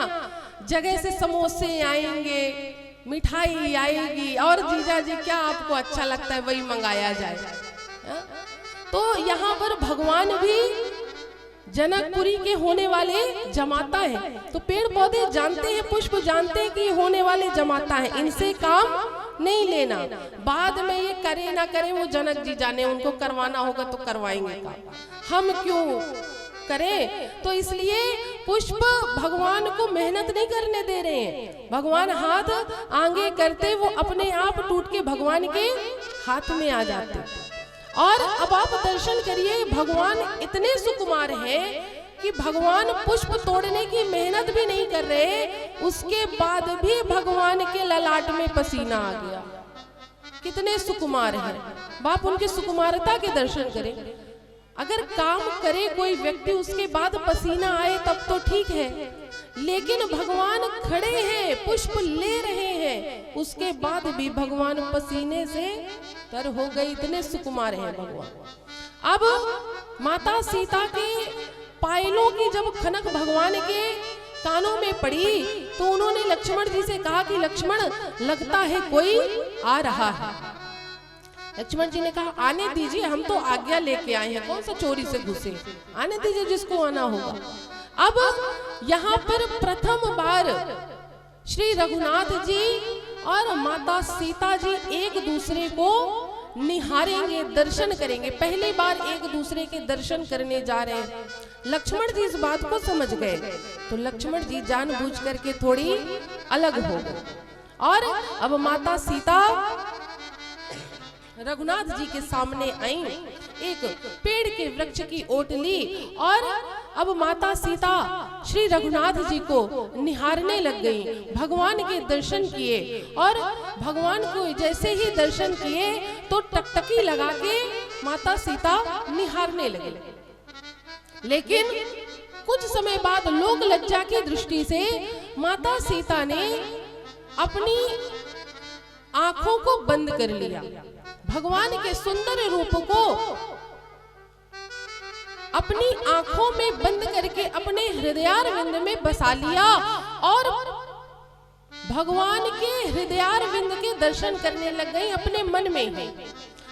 जगह से समोसे आएंगे, मिठाई आएगी, और जीजा जी क्या आपको अच्छा लगता है वही मंगाया जाए। तो यहाँ पर भगवान भी जनकपुरी के होने वाले जमाता है। तो पेड़ पौधे जानते हैं, पुष्प जानते हैं कि ये होने वाले जमाता है, इनसे काम नहीं लेना। बाद में ये करे ना करे वो जनक जी जाने, उनको करवाना होगा तो करवाएंगे काम, हम क्यों करें। तो इसलिए पुष्प भगवान को मेहनत नहीं करने दे रहे हैं। भगवान हाथ आगे करते वो अपने आप टूट के भगवान के हाथ में आ जाते। और अब आप दर्शन करिए, भगवान इतने सुकुमार हैं कि भगवान पुष्प तोड़ने की मेहनत भी नहीं कर रहे, उसके बाद भी भगवान के ललाट में पसीना आ गया। कितने सुकुमार हैं, बाप उनके सुकुमारता के दर्शन करें। अगर काम करे कोई व्यक्ति उसके बाद पसीना आए तब तो ठीक है, लेकिन भगवान खड़े हैं, पुष्प ले रहे हैं, उसके बाद भी भगवान पसीने से तर हो गए। इतने सुकुमार हैं भगवान। अब माता सीता के पायलों की जब खनक भगवान के कानों में पड़ी तो उन्होंने लक्ष्मण जी से कहा कि लक्ष्मण, लगता है कोई आ रहा है। लक्ष्मण जी ने कहा आने दीजिए, हम तो आज्ञा लेके आए हैं, कौन सा चोरी से घुसे, आने दीजिए जिसको आना होगा। अब यहाँ पर प्रथम बार श्री रघुनाथ जी और माता सीता जी एक दूसरे को निहारेंगे, दर्शन करेंगे। पहली बार एक दूसरे के दर्शन करने जा रहे हैं। लक्ष्मण जी इस बात को समझ गए, तो लक्ष्मण जी जानबूझ करके थोड़ी अलग हो गए। और अब माता सीता रघुनाथ जी के सामने आई, एक पेड़ के वृक्ष की ओट ली, और अब माता सीता श्री रघुनाथ जी को निहारने लग गई। भगवान के दर्शन किए, और भगवान को जैसे ही दर्शन किए तो टकटकी लगा के माता सीता निहारने लगे। लेकिन कुछ समय बाद लोक लज्जा की दृष्टि से माता सीता ने अपनी आंखों को बंद कर लिया। भगवान के सुंदर रूप को अपनी आंखों में बंद करके अपने हृदयारविंद में बसा लिया, और भगवान के हृदयारविंद के दर्शन करने लग गई अपने मन में ही।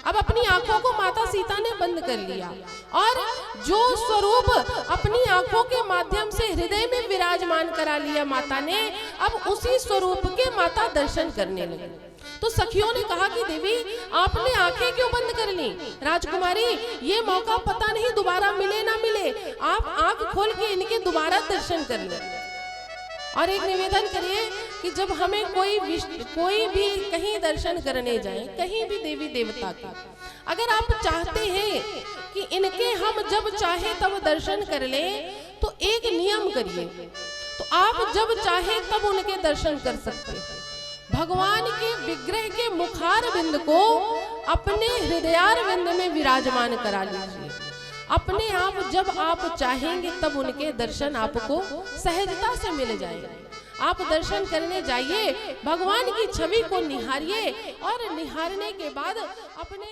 अब अपनी आंखों को माता सीता ने बंद कर लिया, और जो स्वरूप अपनी आंखों के माध्यम से हृदय में विराजमान करा लिया माता ने, अब उसी स्वरूप के माता दर्शन करने लगी। तो सखियों ने कहा कि देवी आपने आंखें क्यों बंद कर ली? राजकुमारी, ये मौका पता नहीं दोबारा मिले ना मिले, आप आंख खोल के इनके दोबारा दर्शन कर ले। और एक निवेदन करिए कि जब हमें कोई भी कहीं दर्शन करने जाए, कहीं भी देवी देवता का, अगर आप चाहते हैं कि इनके हम जब चाहे तब दर्शन कर लें, तो एक नियम करिए, तो आप जब चाहे तब उनके दर्शन कर सकते हैं। भगवान के विग्रह के मुखार बिंद को अपने हृदयार बिंद में विराजमान करा लीजिए। अपने आप जब आप चाहेंगे तब उनके दर्शन आपको सहजता से मिल जाएंगे। आप दर्शन करने जाइए, भगवान की छवि को निहारिए, और निहारने के बाद अपने